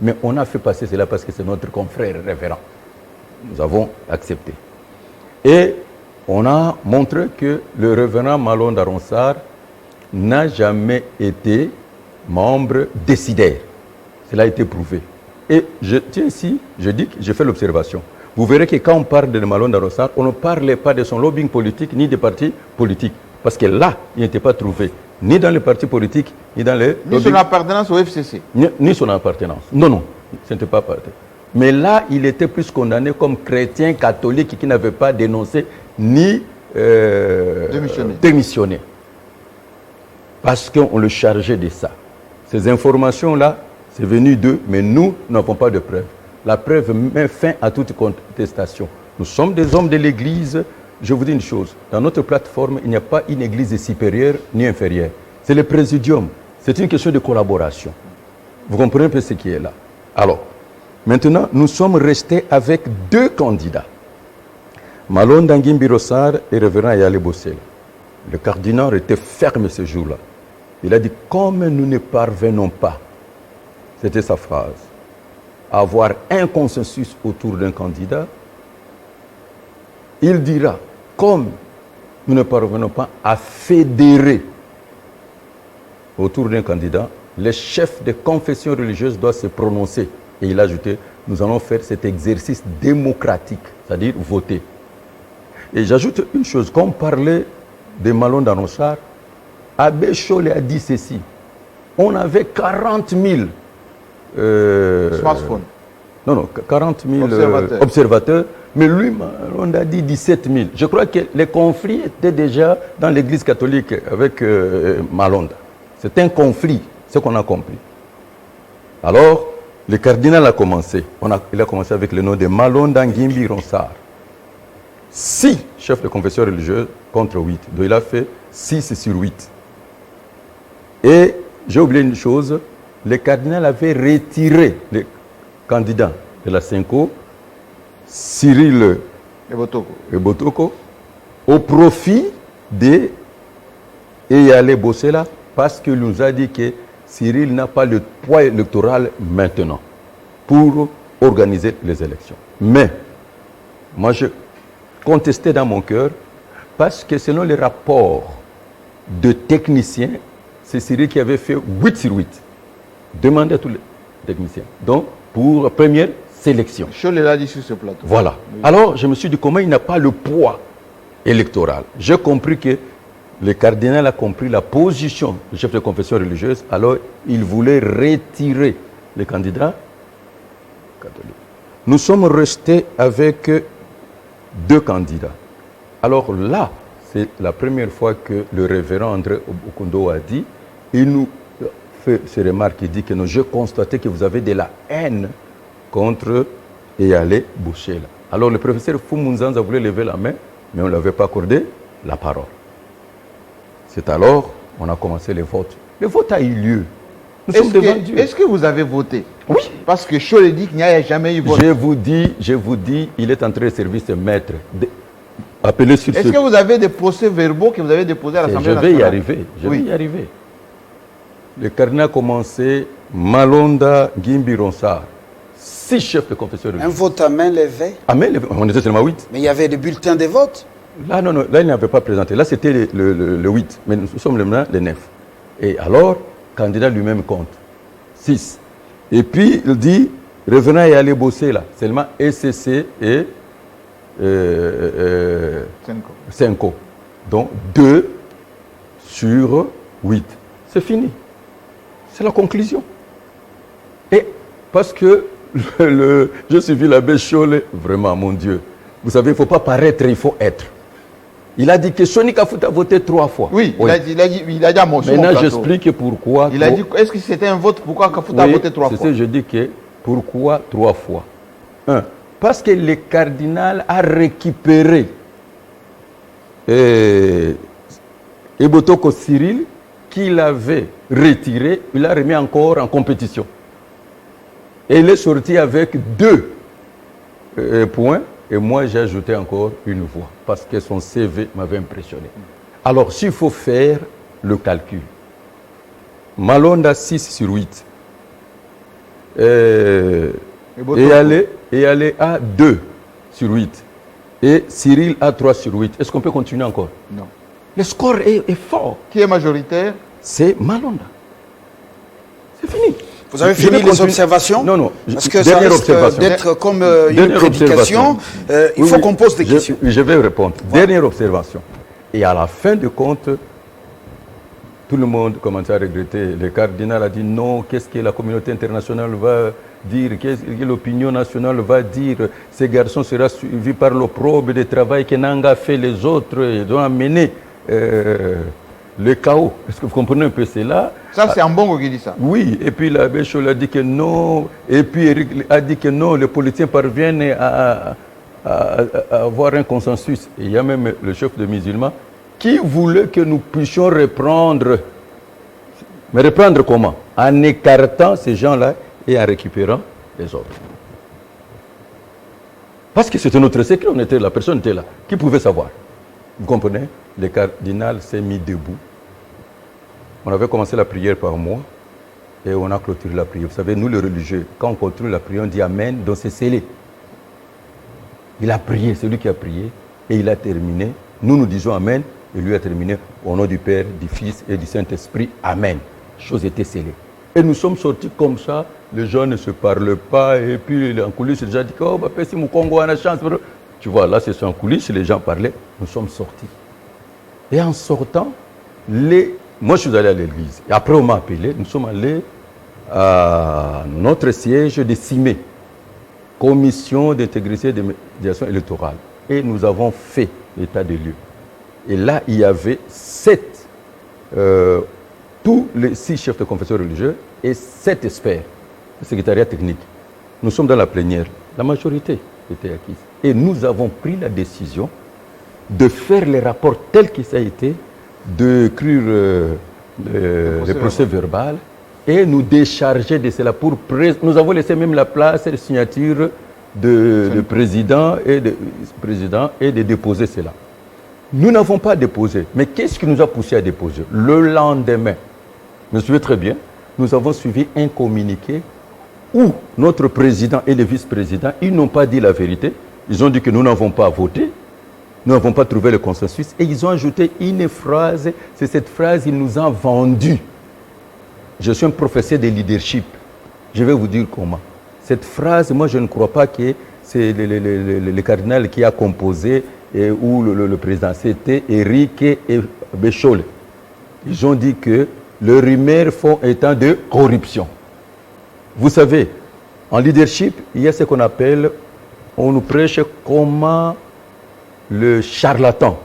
Mais on a fait passer cela parce que c'est notre confrère révérend. Nous avons accepté. Et on a montré que le révérend Malonda Ronsard n'a jamais été membre décideur. Cela a été prouvé. Et je tiens ici, je dis que j'ai fait l'observation. Vous verrez que quand on parle de Malonda Ronsard, on ne parlait pas de son lobbying politique ni des partis politiques. Parce que là, il n'était pas trouvé, ni dans les partis politiques, ni dans les... Ni son appartenance au FCC. Ni son appartenance. Non, non, ce n'était pas appartenance. Mais là, il était plus condamné comme chrétien catholique qui n'avait pas dénoncé ni démissionné. Parce qu'on le chargeait de ça. Ces informations-là, c'est venu d'eux, mais nous n'avons pas de preuves. La preuve met fin à toute contestation. Nous sommes des hommes de l'Église. Je vous dis une chose, dans notre plateforme, il n'y a pas une église supérieure ni inférieure. C'est le présidium. C'est une question de collaboration. Vous comprenez un peu ce qui est là. Alors, maintenant, nous sommes restés avec deux candidats. Malonda Ngimbi Ronsard et révérend Eyalé Bossela. Le cardinal était ferme ce jour-là. Il a dit, comme nous ne parvenons pas, c'était sa phrase, à avoir un consensus autour d'un candidat, il dira, comme nous ne parvenons pas à fédérer autour d'un candidat, les chefs de confession religieuse doivent se prononcer. Et il a ajouté, nous allons faire cet exercice démocratique, c'est-à-dire voter. Et j'ajoute une chose, quand on parlait de Malonda Ronsard, Abbé Chollet a dit ceci, on avait 40 000 smartphones. Non, 40 000 observateurs. Mais lui, on a dit 17 000. Je crois que les conflits étaient déjà dans l'église catholique avec Malonda. C'est un conflit, ce qu'on a compris. Alors, le cardinal a commencé. Il a commencé avec le nom de Malonda Ngimbi Ronsard. 6 chefs de confession religieuse contre 8. Donc il a fait 6 sur 8. Et j'ai oublié une chose, le cardinal avait retiré le candidat de la Cinco, Cyril Ebotoko, au profit de Eyalé Bossela, parce qu'il nous a dit que Cyril n'a pas le poids électoral maintenant pour organiser les élections. Mais, moi je contestais dans mon cœur, parce que selon les rapports de techniciens, c'est Cyril qui avait fait 8 sur 8. Demandez à tous les techniciens. Donc, pour la première sélection. Cholet l'a dit sur ce plateau. Voilà. Oui. Alors, je me suis dit, comment il n'a pas le poids électoral? J'ai compris que le cardinal a compris la position du chef de confession religieuse, alors il voulait retirer les candidats catholiques. Nous sommes restés avec 2 candidats. Alors là, c'est la première fois que le révérend André Okondo a dit, il nous fait ces remarques, il dit que j'ai constaté que vous avez de la haine contre Eyale Bouchela. Alors le professeur Fumunzanza voulait lever la main, mais on ne l'avait pas accordé la parole. C'est alors qu'on a commencé les votes. Le vote a eu lieu. Nous sommes devant Dieu. Est-ce que vous avez voté? Oui. Parce que Cholet dit qu'il n'y a jamais eu vote. Je vous dis, il est en train de servir ce maître. Appelez sur Est-ce que vous avez des procès-verbaux que vous avez déposés à l'Assemblée nationale? Je vais y arriver. Le cardinal a commencé, Malonda Gimbi Ronsard, 6 chefs de confession religieuse. Un vote à main levée? À main levée, on était seulement 8. Mais il y avait des bulletins de vote? Là, non, là, il n'avait pas présenté. Là, c'était le 8. Mais nous sommes maintenant les 9. Et alors, le candidat lui-même compte. 6. Et puis, il dit, revenant et aller bosser là. Seulement SCC et 5. Donc, 2 sur 8. C'est fini. C'est la conclusion. Et parce que je suivi l'abbé Cholet, vraiment, mon Dieu. Vous savez, il ne faut pas paraître, il faut être. Il a dit que Soni Kafuta a voté 3 fois. Oui, oui. Il a dit à mon Maintenant, j'explique pourquoi. Il a dit, est-ce que c'était un vote? Pourquoi Kafuta a voté 3 fois? C'est ça, je dis que pourquoi 3 fois? 1. Parce que le cardinal a récupéré Ebotoko Cyril, qu'il avait retiré, il l'a remis encore en compétition. Et il est sorti avec 2 points. Et moi, j'ai ajouté encore une voix parce que son CV m'avait impressionné. Alors, s'il faut faire le calcul, Malonda 6 sur 8. Et aller à 2 sur 8. Et Cyril à 3 sur 8. Est-ce qu'on peut continuer encore? Non. Le score est fort. Qui est majoritaire? C'est Malonda. C'est fini. Vous avez fini les observations? Non. Parce que ça risque d'être comme une prédication. Il faut qu'on pose des questions. Je vais répondre. Voilà. Dernière observation. Et à la fin de compte, tout le monde commençait à regretter. Le cardinal a dit non, qu'est-ce que la communauté internationale va dire, qu'est-ce que l'opinion nationale va dire. Ces garçons seront suivis par l'opprobre de travail que Nanga fait les autres. Ils ont amené le chaos. Est-ce que vous comprenez un peu cela? Ça, c'est Ambongo qui dit ça. Oui, et puis l'abbé Cholet a dit que non, et puis Eric a dit que non, les politiciens parviennent à avoir un consensus. Et il y a même le chef de musulmans qui voulait que nous puissions reprendre. Mais reprendre comment? En écartant ces gens-là et en récupérant les autres. Parce que c'était notre secret, la personne était là. Qui pouvait savoir? Vous comprenez? Le cardinal s'est mis debout. On avait commencé la prière par moi et on a clôturé la prière. Vous savez, nous les religieux, quand on continue la prière, on dit Amen, donc c'est scellé. Il a prié, c'est lui qui a prié et il a terminé. Nous disons Amen et lui a terminé au nom du Père, du Fils et du Saint-Esprit. Amen. Chose était scellée. Et nous sommes sortis comme ça, les gens ne se parlent pas et puis en coulisses, les gens disent oh, bah, si mon Congo a la chance. Tu vois, là c'est en coulisses, les gens parlaient, nous sommes sortis. Et en sortant, moi je suis allé à l'église. Et après on m'a appelé, nous sommes allés à notre siège de CIME, Commission d'intégrité de médiation électorale. Et nous avons fait l'état des lieux. Et là, il y avait tous les 6 chefs de confession religieuse et 7 experts, le secrétariat technique. Nous sommes dans la plénière. La majorité était acquise. Et nous avons pris la décision de faire les rapports tels que ça a été, d'écrire le procès verbal et nous décharger de cela. Nous avons laissé même la place et la signature de président et de déposer cela. Nous n'avons pas déposé. Mais qu'est-ce qui nous a poussé à déposer? Le lendemain, je me souviens très bien, nous avons suivi un communiqué où notre président et le vice-président, ils n'ont pas dit la vérité. Ils ont dit que nous n'avons pas voté. Nous n'avons pas trouvé le consensus. Et ils ont ajouté une phrase. C'est cette phrase qu'ils nous ont vendue. Je suis un professeur de leadership. Je vais vous dire comment. Cette phrase, moi je ne crois pas que c'est le cardinal qui a composé ou le président. C'était Éric et Béchol. Ils ont dit que le rumeur font état de corruption. Vous savez, en leadership, il y a ce qu'on appelle, on nous prêche comment le charlatan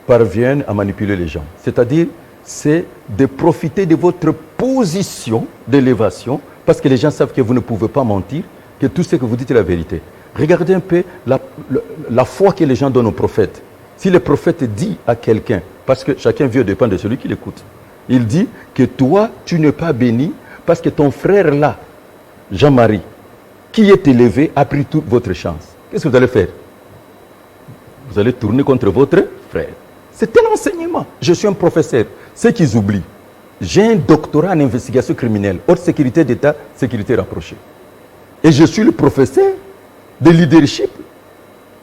parvient à manipuler les gens. C'est-à-dire, c'est de profiter de votre position d'élévation, parce que les gens savent que vous ne pouvez pas mentir, que tout ce que vous dites est la vérité. Regardez un peu la foi que les gens donnent aux prophètes. Si le prophète dit à quelqu'un, parce que chacun vit au dépend de celui qui l'écoute, il dit que toi, tu n'es pas béni parce que ton frère là, Jean-Marie, qui est élevé, a pris toute votre chance. Qu'est-ce que vous allez faire? Vous allez tourner contre votre frère. C'est un enseignement. Je suis un professeur. Ce qu'ils oublient, j'ai un doctorat en investigation criminelle, haute sécurité d'État, sécurité rapprochée. Et je suis le professeur de leadership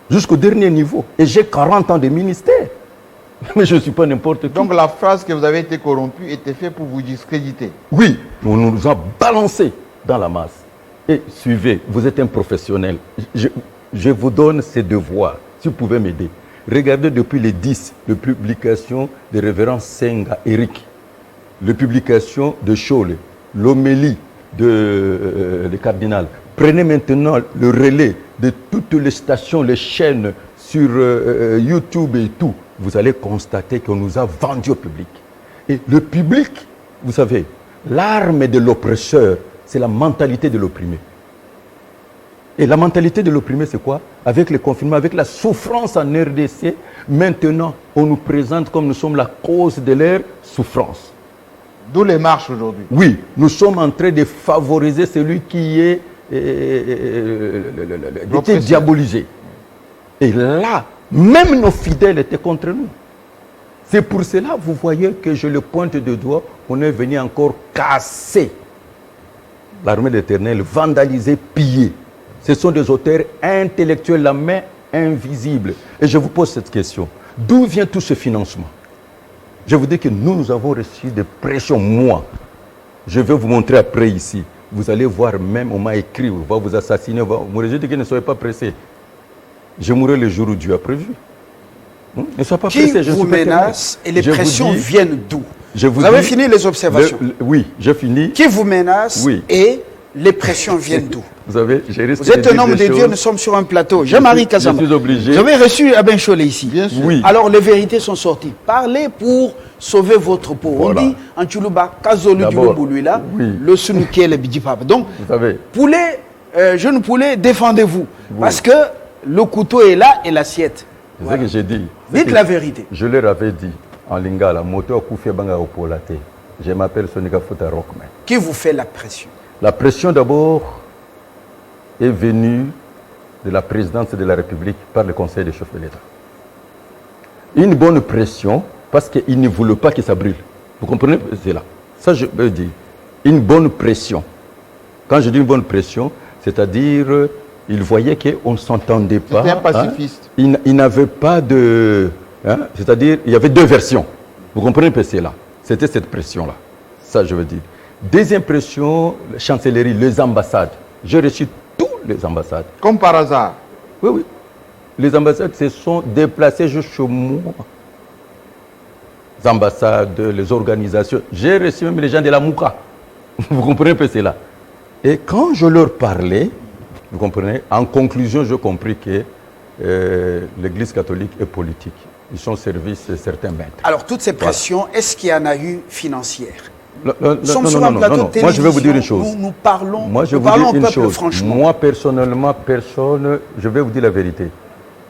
jusqu'au dernier niveau. Et j'ai 40 ans de ministère. Mais je ne suis pas n'importe qui. Donc la phrase que vous avez été corrompu était faite pour vous discréditer. Oui, on nous a balancé dans la masse. Et suivez, vous êtes un professionnel. Je vous donne ces devoirs, si vous pouvez m'aider. Regardez depuis les 10, les publications de révérend Senga Eric, les publications de Cholet, l'homélie de cardinal. Prenez maintenant le relais de toutes les stations, les chaînes sur YouTube et tout. Vous allez constater qu'on nous a vendu au public. Et le public, vous savez, l'arme de l'oppresseur, c'est la mentalité de l'opprimé. Et la mentalité de l'opprimé, c'est quoi? Avec le confinement, avec la souffrance en RDC, maintenant, on nous présente comme nous sommes la cause de leur souffrance. D'où les marches aujourd'hui. Oui, nous sommes en train de favoriser celui qui est diabolisé. Et là, même nos fidèles étaient contre nous. C'est pour cela, vous voyez que je le pointe de doigt, on est venu encore casser l'armée de l'Éternel, vandaliser, piller. Ce sont des auteurs intellectuels, la main invisible. Et je vous pose cette question. D'où vient tout ce financement? Je vous dis que nous avons reçu des pressions, moi. Je vais vous montrer après ici. Vous allez voir même, on m'a écrit, on va vous assassiner, on va mourir. Je dis que ne soyez pas pressés. Je mourrai le jour où Dieu a prévu. Ne soyez pas pressés. Qui vous menace et les pressions viennent d'où? Vous avez fini les observations? Oui, j'ai fini. Qui vous menace et les pressions viennent d'où? Vous êtes un homme de Dieu, nous sommes sur un plateau. Jean-Marie Kazama, vous avez reçu Abin Cholet ici. Bien sûr. Oui. Alors les vérités sont sorties. Parlez pour sauver votre peau. Voilà. On dit en Tchoulouba, Kazolu Djoulouboulouila, le Sunouké, le Bidjipap. Donc, poulet, jeune poulet, défendez-vous. Oui. Parce que le couteau est là et l'assiette. C'est ce que j'ai dit. Dites la vérité. Je leur avais dit en lingala, moto Koufé Banga Opolate. Je m'appelle Sonika Fouta Rockman. Qui vous fait la pression? La pression d'abord est venue de la présidence de la République par le Conseil des chefs de l'État. Une bonne pression parce qu'ils ne voulaient pas que ça brûle. Vous comprenez? C'est là. Ça, je veux dire. Une bonne pression. Quand je dis une bonne pression, c'est-à-dire ils voyaient qu'on ne s'entendait pas. C'était un pacifiste. Ils n'avaient pas de... c'est-à-dire, il y avait deux versions. Vous comprenez que c'est là. C'était cette pression-là. Ça, je veux dire. Deuxième pression, la chancellerie, les ambassades. J'ai reçu tous les ambassades. Comme par hasard. Oui, oui. Les ambassades se sont déplacées jusqu'à moi. Les ambassades, les organisations. J'ai reçu même les gens de la Mouka. Vous comprenez que c'est là. Et quand je leur parlais, vous comprenez, en conclusion, j'ai compris que l'Église catholique est politique. Ils sont au service de certains maîtres. Alors, toutes ces pressions, est-ce qu'il y en a eu financières? Non. Moi, je vais vous dire une chose. Nous parlons, moi, je nous vous parlons dis au une peuple chose. franchement. Moi, personnellement, personne, je vais vous dire la vérité.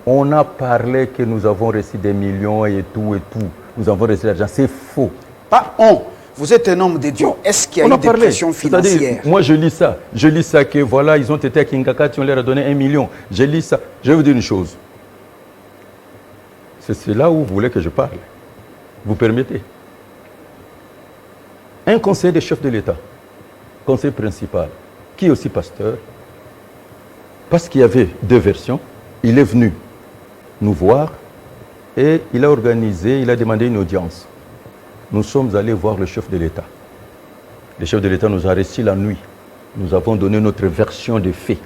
On a parlé que nous avons reçu des millions et tout. Nous avons reçu l'argent. C'est faux. Pas on. Vous êtes un homme de Dieu. Est-ce qu'il y a eu des pressions financières? Moi, je lis ça. Je lis ça que voilà, ils ont été à Kinkakati, on leur a donné 1 million. Je lis ça. Je vais vous dire une chose. C'est là où vous voulez que je parle. Vous permettez? Un conseil des chefs de l'État, conseil principal, qui est aussi pasteur, parce qu'il y avait deux versions, il est venu nous voir et il a organisé, il a demandé une audience. Nous sommes allés voir le chef de l'État. Le chef de l'État nous a reçus la nuit. Nous avons donné notre version des faits.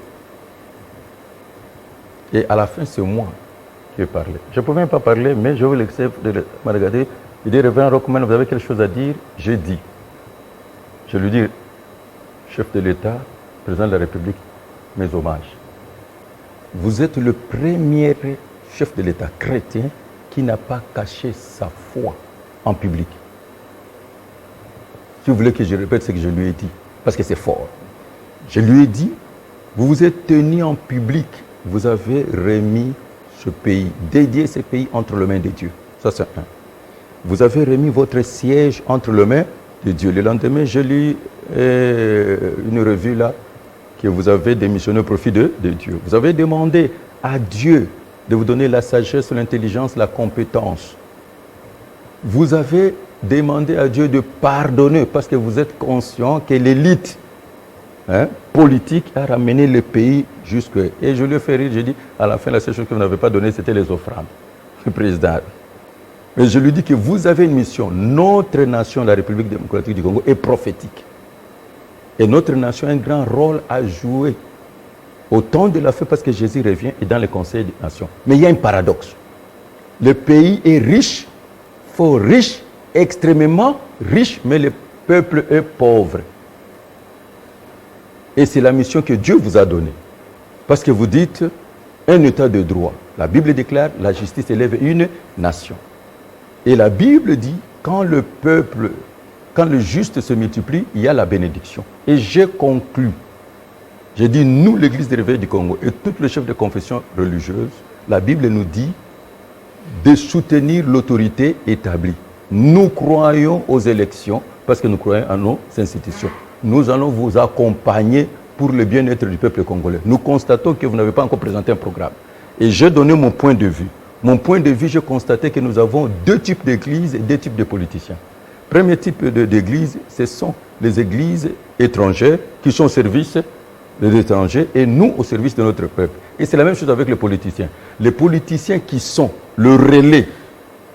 Et à la fin, c'est moi qui ai parlé. Je ne pouvais même pas parler, mais je vous laisser me regarder. Il dit, Révérend Rockman, vous avez quelque chose à dire? J'ai dit. Je lui dis, chef de l'État, président de la République, mes hommages. Vous êtes le premier chef de l'État chrétien qui n'a pas caché sa foi en public. Si vous voulez que je répète ce que je lui ai dit, parce que c'est fort. Je lui ai dit, vous vous êtes tenu en public, vous avez remis ce pays, dédié ce pays entre les mains de Dieu. Ça, c'est un. Vous avez remis votre siège entre les mains de Dieu. Le lendemain, je lis une revue là, que vous avez démissionné au profit de Dieu. Vous avez demandé à Dieu de vous donner la sagesse, l'intelligence, la compétence. Vous avez demandé à Dieu de pardonner parce que vous êtes conscient que l'élite politique a ramené le pays jusque. Et je lui ai fait rire, j'ai dit, à la fin, la seule chose que vous n'avez pas donnée, c'était les offrandes. Le président. Mais je lui dis que vous avez une mission. Notre nation, la République démocratique du Congo, est prophétique. Et notre nation a un grand rôle à jouer au temps de la fin parce que Jésus revient et dans le Conseil des Nations. Mais il y a un paradoxe. Le pays est riche, fort riche, extrêmement riche, mais le peuple est pauvre. Et c'est la mission que Dieu vous a donnée. Parce que vous dites un état de droit. La Bible déclare la justice élève une nation. Et la Bible dit quand le peuple, quand le juste se multiplie, il y a la bénédiction. Et j'ai conclu. J'ai dit, nous, l'Église des Réveils du Congo et tous les chefs de confession religieuse, la Bible nous dit de soutenir l'autorité établie. Nous croyons aux élections parce que nous croyons en nos institutions. Nous allons vous accompagner pour le bien-être du peuple congolais. Nous constatons que vous n'avez pas encore présenté un programme. Et j'ai donné mon point de vue. Mon point de vue, j'ai constaté que nous avons deux types d'églises et deux types de politiciens. Premier type d'église, ce sont les églises étrangères qui sont au service des étrangers et nous au service de notre peuple. Et c'est la même chose avec les politiciens. Les politiciens qui sont le relais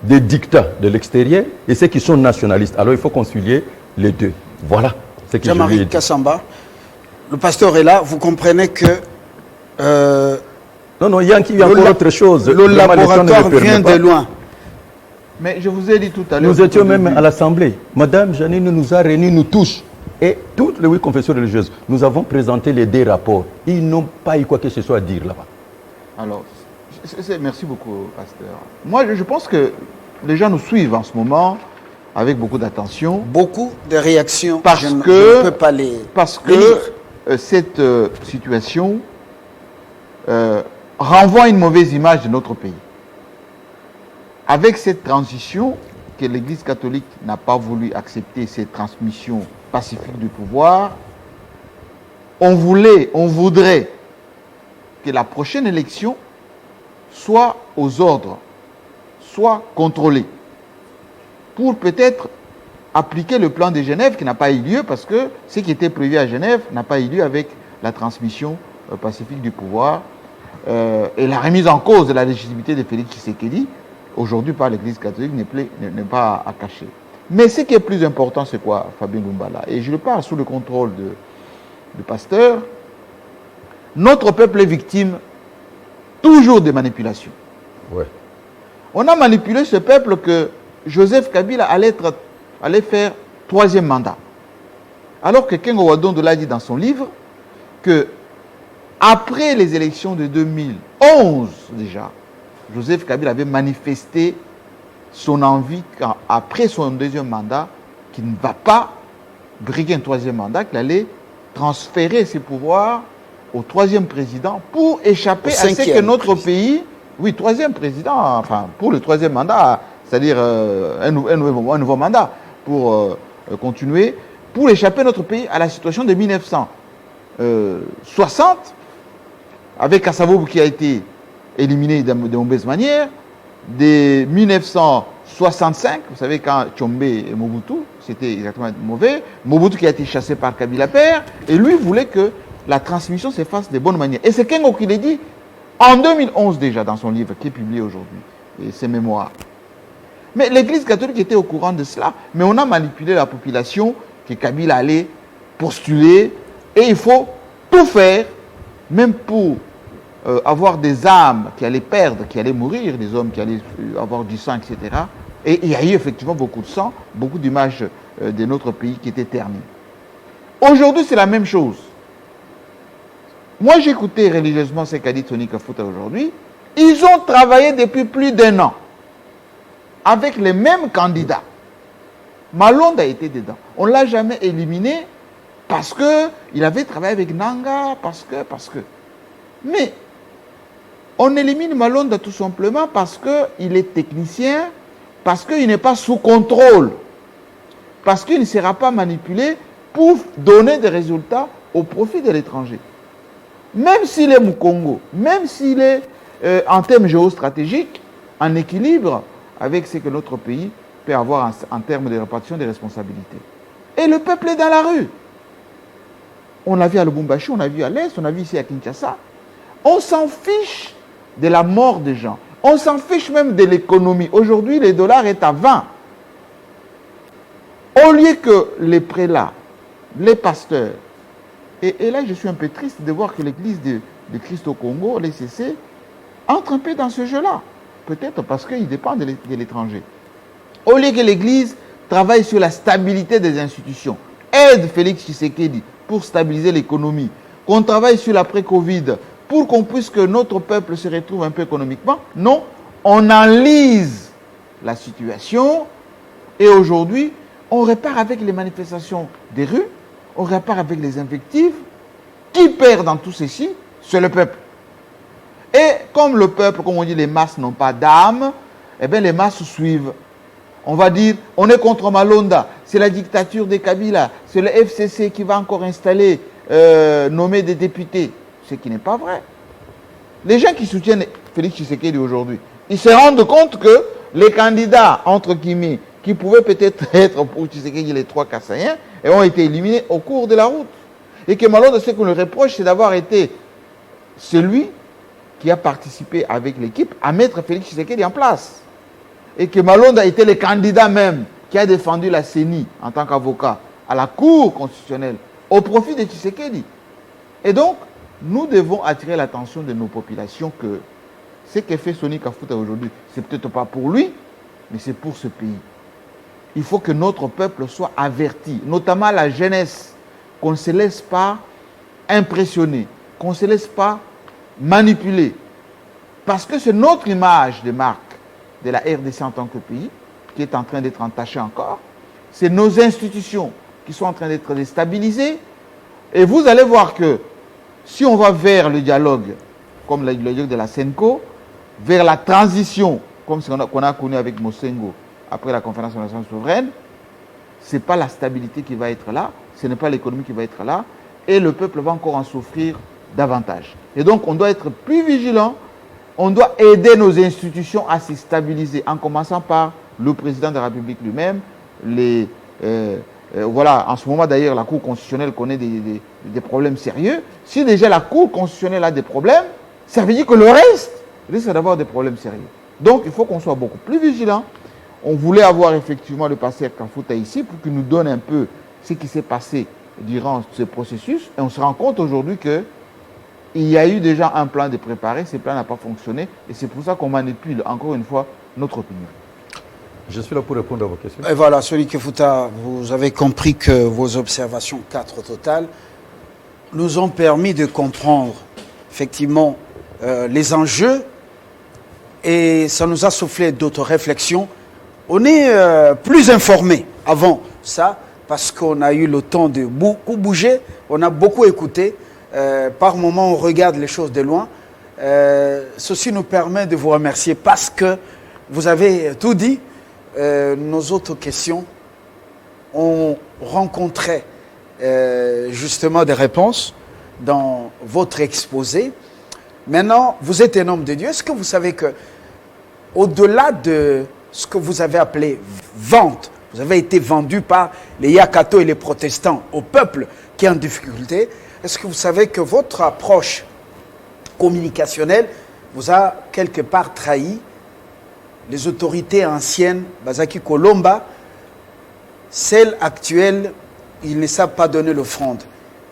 des dictats de l'extérieur et ceux qui sont nationalistes. Alors il faut concilier les deux. Voilà ce que je lui ai dit. Jean-Marie Kassamba, le pasteur est là, vous comprenez que... non, il y a encore autre chose. Le laboratoire vient de loin. Mais je vous ai dit tout à l'heure... Nous étions même à l'Assemblée. Madame Janine nous a réunis, nous tous. Et toutes les 8 confessions religieuses, nous avons présenté les deux rapports. Ils n'ont pas eu quoi que ce soit à dire là-bas. Alors, merci beaucoup, pasteur. Moi, je pense que les gens nous suivent en ce moment avec beaucoup d'attention. Beaucoup de réactions. Parce je que, ne peux pas les lire. Cette situation renvoie une mauvaise image de notre pays. Avec cette transition que l'Église catholique n'a pas voulu accepter, cette transmission pacifique du pouvoir, on voudrait que la prochaine élection soit aux ordres, soit contrôlée, pour peut-être appliquer le plan de Genève qui n'a pas eu lieu parce que ce qui était prévu à Genève n'a pas eu lieu avec la transmission pacifique du pouvoir et la remise en cause de la légitimité de Félix Tshisekedi, aujourd'hui par l'Église catholique, n'est pas à cacher. Mais ce qui est plus important, c'est quoi, Fabien Lumbala? Et je le parle sous le contrôle du pasteur. Notre peuple est victime toujours des manipulations. Ouais. On a manipulé ce peuple que Joseph Kabila allait faire 3e mandat. Alors que Kengo Wadondo l'a dit dans son livre que après les élections de 2011 déjà, Joseph Kabila avait manifesté son envie, après son 2e mandat, qu'il ne va pas briguer un 3e mandat, qu'il allait transférer ses pouvoirs au 3e président pour échapper à ce que notre pays... Oui, 3e président, enfin, pour le 3e mandat, c'est-à-dire un nouveau mandat, pour continuer, pour échapper notre pays à la situation de 1960, avec Kassavobu qui a été éliminé de mauvaise manière, de 1965, vous savez, quand Tshombe et Mobutu, c'était exactement mauvais, Mobutu qui a été chassé par Kabila Père, et lui voulait que la transmission se fasse de bonne manière. Et c'est Kengo qui l'a dit en 2011 déjà dans son livre, qui est publié aujourd'hui, et ses mémoires. Mais l'Église catholique était au courant de cela, mais on a manipulé la population que Kabila allait postuler Et il faut tout faire, même pour avoir des âmes qui allaient perdre, qui allaient mourir, des hommes qui allaient avoir du sang, etc. Et il y a eu effectivement beaucoup de sang, beaucoup d'images de notre pays qui étaient ternies. Aujourd'hui, c'est la même chose. Moi, j'écoutais religieusement ce qu'a dit Tony Kafuta aujourd'hui. Ils ont travaillé depuis plus d'1 an avec les mêmes candidats. Malonde a été dedans. On ne l'a jamais éliminé parce qu'il avait travaillé avec Nanga, parce que. Mais on élimine Malonde tout simplement parce qu'il est technicien, parce qu'il n'est pas sous contrôle, parce qu'il ne sera pas manipulé pour donner des résultats au profit de l'étranger. Même s'il est Mukongo, même s'il est en termes géostratégiques, en équilibre avec ce que notre pays peut avoir en termes de répartition des responsabilités. Et le peuple est dans la rue. On l'a vu à Lubumbashi, on l'a vu à l'Est, on l'a vu ici à Kinshasa. On s'en fiche de la mort des gens. On s'en fiche même de l'économie. Aujourd'hui, le dollar est à 20. Au lieu que les prélats, les pasteurs, et là je suis un peu triste de voir que l'église de Christ au Congo, l'ECC, entre un peu dans ce jeu-là. Peut-être parce qu'il dépend de l'étranger. Au lieu que l'église travaille sur la stabilité des institutions, aide Félix Tshisekedi pour stabiliser l'économie, qu'on travaille sur l'après-Covid, pour qu'on puisse que notre peuple se retrouve un peu économiquement. Non, on enlise la situation et aujourd'hui, on répare avec les manifestations des rues, on répare avec les invectives. Qui perd dans tout ceci? C'est le peuple. Et comme le peuple, comme on dit, les masses n'ont pas d'âme, eh bien les masses suivent. On va dire, on est contre Malonda, c'est la dictature des Kabila, c'est le FCC qui va encore installer, nommer des députés. Ce qui n'est pas vrai. Les gens qui soutiennent Félix Tshisekedi aujourd'hui, ils se rendent compte que les candidats, entre guillemets, qui pouvaient peut-être être pour Tshisekedi les 3 Kassaïens, ont été éliminés au cours de la route. Et que Malonda, ce qu'on lui reproche, c'est d'avoir été celui qui a participé avec l'équipe à mettre Félix Tshisekedi en place. Et que Malonda était le candidat même qui a défendu la CENI en tant qu'avocat à la Cour constitutionnelle au profit de Tshisekedi. Et donc, nous devons attirer l'attention de nos populations que ce que fait Tony Kafuta aujourd'hui, c'est peut-être pas pour lui, mais c'est pour ce pays. Il faut que notre peuple soit averti, notamment la jeunesse, qu'on ne se laisse pas impressionner, qu'on ne se laisse pas manipuler. Parce que c'est notre image de marque de la RDC en tant que pays qui est en train d'être entachée encore. C'est nos institutions qui sont en train d'être déstabilisées. Et vous allez voir que si on va vers le dialogue, comme le dialogue de la SENCO, vers la transition, comme ce qu'on a connu avec Mosengo après la conférence nationale souveraine, ce n'est pas la stabilité qui va être là, ce n'est pas l'économie qui va être là, et le peuple va encore en souffrir davantage. Et donc, on doit être plus vigilant, on doit aider nos institutions à se stabiliser, en commençant par le président de la République lui-même. Voilà, en ce moment d'ailleurs, la Cour constitutionnelle connaît des problèmes sérieux. Si déjà la Cour constitutionnelle a des problèmes, ça veut dire que le reste risque d'avoir des problèmes sérieux. Donc, il faut qu'on soit beaucoup plus vigilant. On voulait avoir effectivement le pasteur Kafuta ici pour qu'il nous donne un peu ce qui s'est passé durant ce processus. Et on se rend compte aujourd'hui qu'il y a eu déjà un plan de préparer, ce plan n'a pas fonctionné. Et c'est pour ça qu'on manipule encore une fois notre opinion. Je suis là pour répondre à vos questions. Et voilà, Tony Kafuta, vous avez compris que vos observations, 4 au total, nous ont permis de comprendre effectivement les enjeux et ça nous a soufflé d'autres réflexions. On est plus informé avant ça parce qu'on a eu le temps de beaucoup bouger, on a beaucoup écouté. Par moments, on regarde les choses de loin. Ceci nous permet de vous remercier parce que vous avez tout dit. Nos autres questions ont rencontré justement des réponses dans votre exposé. Maintenant, vous êtes un homme de Dieu. Est-ce que vous savez que au-delà de ce que vous avez appelé vente, vous avez été vendu par les Yakato et les protestants au peuple qui est en difficulté. Est-ce que vous savez que votre approche communicationnelle vous a quelque part trahi les autorités anciennes, Bazaki Kolomba, celles actuelles, ils ne savent pas donner l'offrande.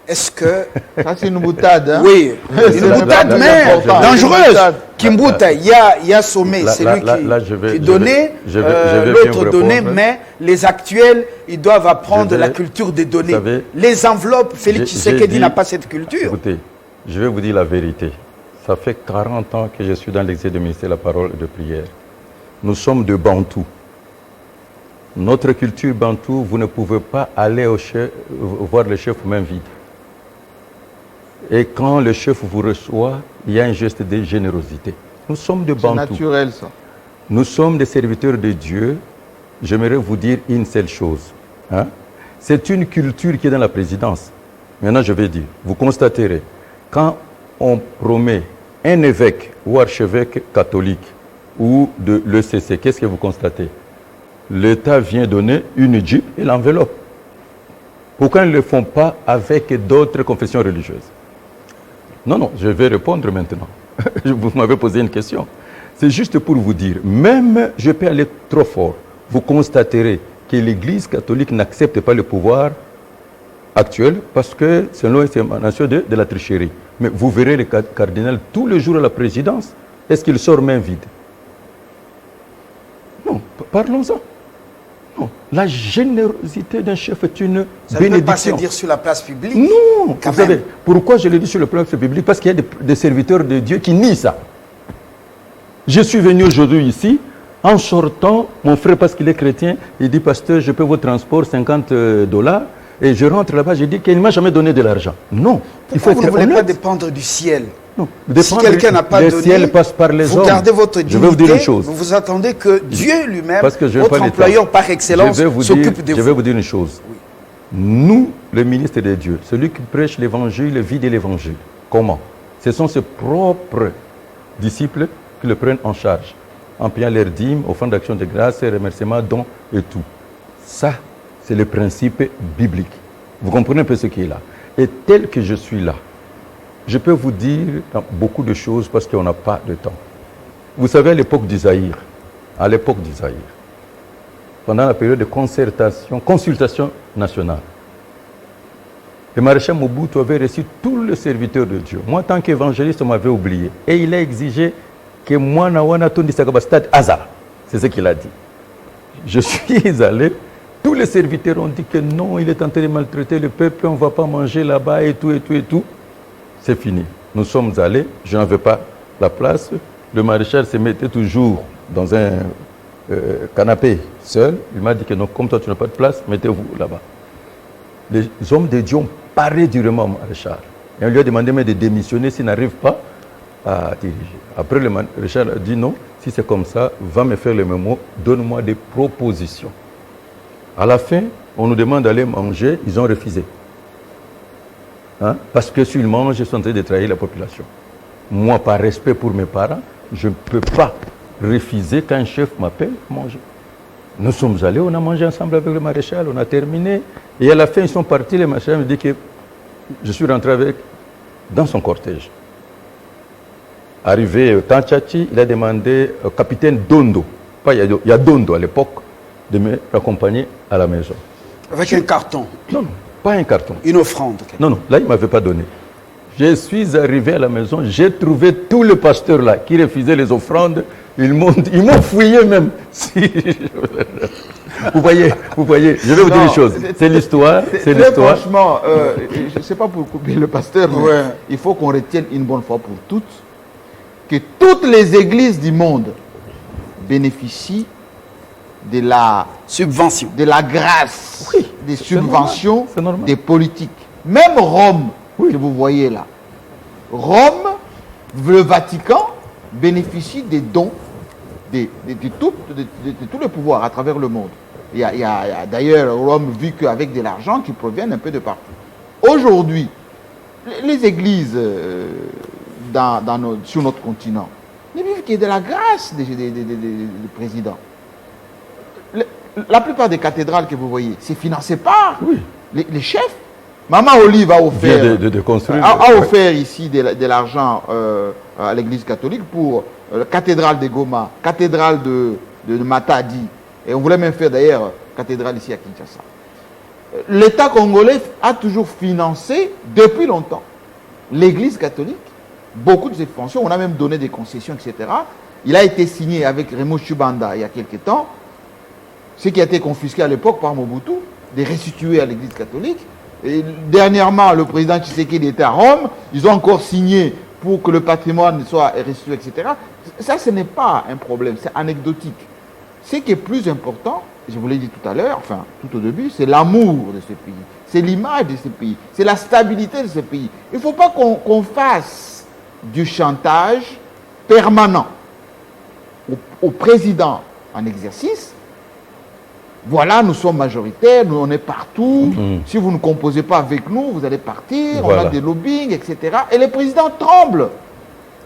est-ce que... Ça, c'est une boutade. Hein? Oui, une boutade, mais dangereuse. Kimbuta, il y a Sommet, c'est lui qui donnait, l'autre donnait, mais les actuels, ils doivent apprendre la culture des données. Savez, les enveloppes, Félix Tshisekedi n'a pas cette culture. Écoutez, je vais vous dire la vérité. Ça fait 40 ans que je suis dans l'exercice du ministère de la parole et de prière. Nous sommes de Bantou. Notre culture Bantou, vous ne pouvez pas aller voir le chef main vide. Et quand le chef vous reçoit, il y a un geste de générosité. Nous sommes de Bantou. C'est naturel, ça. Nous sommes des serviteurs de Dieu. J'aimerais vous dire une seule chose. Hein? C'est une culture qui est dans la présidence. Maintenant, je vais dire, vous constaterez, quand on promet un évêque ou archevêque catholique ou de l'ECC, qu'est-ce que vous constatez? L'État vient donner une Jeep et l'enveloppe. Pourquoi ils ne le font pas avec d'autres confessions religieuses? Non, je vais répondre maintenant. Vous m'avez posé une question. C'est juste pour vous dire, même je peux aller trop fort, vous constaterez que l'Église catholique n'accepte pas le pouvoir actuel parce que selon les émanations de la tricherie. Mais vous verrez le cardinal tous les jours à la présidence. Est-ce qu'il sort main vide? Non, parlons-en. Non, la générosité d'un chef est une ça bénédiction. Ça ne peut pas se dire sur la place publique. Non, vous savez, pourquoi je le dis sur la place publique? Parce qu'il y a des serviteurs de Dieu qui nient ça. Je suis venu aujourd'hui ici, en sortant, mon frère, parce qu'il est chrétien, il dit, pasteur, je peux vous transporter $50. Et je rentre là-bas, je dis qu'il ne m'a jamais donné de l'argent. Non. Pourquoi vous ne voulez pas dépendre du ciel? Non. Si quelqu'un n'a pas donné, ciel passe par les vous hommes. gardez votre dignité, je vais vous dire une chose. Vous attendez que Dieu lui-même, votre employeur par excellence, s'occupe de vous. Je vais vous dire une chose. Oui. Nous, le ministre de Dieu, celui qui prêche l'évangile, vit de l'évangile. Comment? Ce sont ses propres disciples qui le prennent en charge, en payant leurs dîmes, offrant d'action de grâce, remerciements, dons et tout. Ça, c'est le principe biblique. Vous comprenez un peu ce qui est là. Et tel que je suis là, je peux vous dire beaucoup de choses parce qu'on n'a pas de temps. Vous savez, à l'époque d'Isaïe, pendant la période de consultation nationale, le maréchal Mobutu avait reçu tous les serviteurs de Dieu. Moi, en tant qu'évangéliste, on m'avait oublié. Et il a exigé que moi, Nawana Tondi Sakabastad Aza. C'est ce qu'il a dit. Je suis allé. Tous les serviteurs ont dit que non, il est en train de maltraiter le peuple, on ne va pas manger là-bas et tout. C'est fini. Nous sommes allés, je n'avais pas la place. Le maréchal se mettait toujours dans un canapé seul. Il m'a dit que non, comme toi tu n'as pas de place, mettez-vous là-bas. Les hommes de Dieu ont parlé durement au maréchal. Et on lui a demandé de démissionner s'il n'arrive pas à diriger. Après, le maréchal a dit non, si c'est comme ça, va me faire le mémo, donne-moi des propositions. À la fin, on nous demande d'aller manger, ils ont refusé. Hein? Parce que s'ils mangent, ils sont en train de trahir la population. Moi, par respect pour mes parents, je ne peux pas refuser quand un chef m'appelle manger. Nous sommes allés, on a mangé ensemble avec le maréchal, on a terminé. Et à la fin, ils sont partis, le maréchal me dit que je suis rentré dans son cortège. Arrivé au Tanchachi, il a demandé au capitaine Dondo, il y a Dondo à l'époque, de me raccompagner à la maison. Avec un carton? Non, pas un carton. Une offrande? Non, là, il ne m'avait pas donné. Je suis arrivé à la maison, j'ai trouvé tous les pasteurs là qui refusaient les offrandes. Ils m'ont fouillé même. Vous voyez, je vais vous dire une chose. C'est l'histoire, Franchement, je ne sais pas pour couper le pasteur, mais il faut qu'on retienne une bonne fois pour toutes que toutes les églises du monde bénéficient de la subvention, de la grâce, des subventions, normal. Des politiques. Même Rome, que vous voyez là, Rome, le Vatican, bénéficie des dons de tout le pouvoir à travers le monde. Il y a d'ailleurs Rome vu qu'avec de l'argent qui provient un peu de partout. Aujourd'hui, les églises sur notre continent ne vivent que de la grâce des présidents. La plupart des cathédrales que vous voyez, c'est financé par les chefs. Maman Olive a offert, ici de l'argent à l'église catholique pour la cathédrale de Goma, cathédrale de Matadi. Et on voulait même faire d'ailleurs cathédrale ici à Kinshasa. l'État congolais a toujours financé, depuis longtemps, l'Église catholique. Beaucoup de ses fonctions, on a même donné des concessions, etc. Il a été signé avec Raymond Chubanda il y a quelques temps, ce qui a été confisqué à l'époque par Mobutu, de restituer à l'Église catholique. Et dernièrement, le président Tshisekedi était à Rome, ils ont encore signé pour que le patrimoine soit restitué, etc. Ça, ce n'est pas un problème, c'est anecdotique. Ce qui est plus important, je vous l'ai dit tout à l'heure, enfin tout au début, c'est l'amour de ce pays, c'est l'image de ce pays, c'est la stabilité de ce pays. Il ne faut pas qu'on fasse du chantage permanent au président en exercice. Voilà, nous sommes majoritaires, nous on est partout. Si vous ne composez pas avec nous, vous allez partir. Voilà. On a des lobbying, etc. Et les présidents tremblent.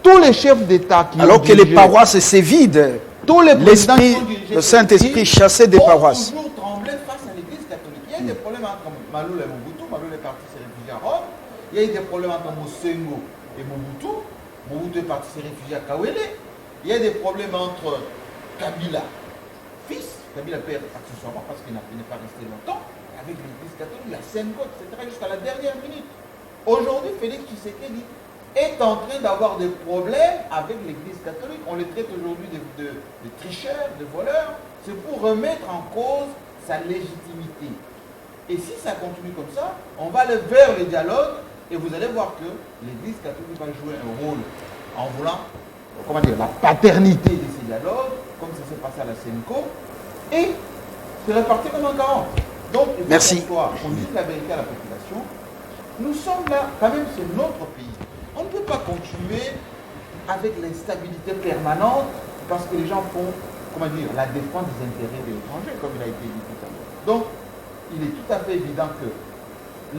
Tous les chefs d'État qui Alors ont que les dirigé- paroisses c'est vide. tous les présidents L'esprit, qui ont dirigé le ce Saint-Esprit pays chassé des ont paroisses. toujours tremblé face à l'Église catholique. Il y a eu des problèmes entre Maloula et Mobutu. Maloula est parti se réfugier à Rome. Il y a eu des problèmes entre Mosengo et Mobutu. Mobutu est parti se réfugier à Kawele. Il y a eu des problèmes entre Kabila, fils, Kabila père accessoirement parce qu'il n'est pas resté longtemps, avec l'Église catholique, la Senko, etc. jusqu'à la dernière minute. Aujourd'hui, Félix Tshisekedi est en train d'avoir des problèmes avec l'Église catholique. On les traite aujourd'hui de tricheurs, de voleurs. C'est pour remettre en cause sa légitimité. Et si ça continue comme ça, on va aller vers le dialogue et vous allez voir que l'Église catholique va jouer un rôle en voulant, comment dire, la paternité de ces dialogues, comme ça s'est passé à la Senko, et c'est réparti comme en 40. Donc, il faut Merci. qu'on dise la vérité à la population. Nous sommes là, quand même, c'est notre pays. On ne peut pas continuer avec l'instabilité permanente parce que les gens font, comment dire, la défense des intérêts de l'étranger, comme il a été dit tout à l'heure. Donc, il est tout à fait évident que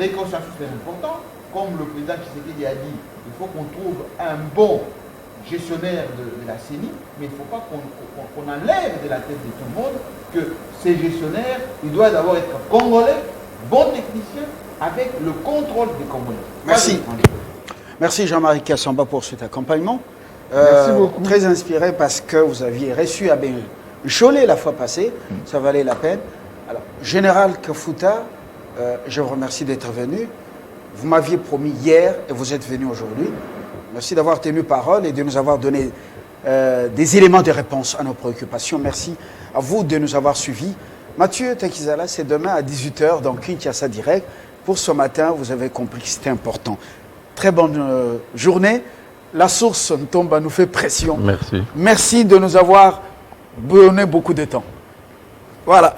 les consensus sont importants. Comme le président Tshisekedi a dit, il faut qu'on trouve un bon gestionnaire de la CENI, mais il ne faut pas qu'on enlève de la tête de tout le monde que ces gestionnaires, ils doivent d'abord être congolais, bons techniciens, avec le contrôle des Congolais. Merci. Merci Jean-Marie Kassamba pour cet accompagnement. Merci beaucoup. Très inspiré parce que vous aviez reçu à Cholet la fois passée, ça valait la peine. Alors, Général Kafuta, je vous remercie d'être venu. Vous m'aviez promis hier et vous êtes venu aujourd'hui. Merci d'avoir tenu parole et de nous avoir donné des éléments de réponse à nos préoccupations. Merci à vous de nous avoir suivis. Mathieu Takizala, c'est demain à 18h dans Kinshasa Direct. Pour ce matin, vous avez compris que c'était important. Très bonne journée. La source Ntomba nous fait pression. Merci. Merci de nous avoir donné beaucoup de temps. Voilà.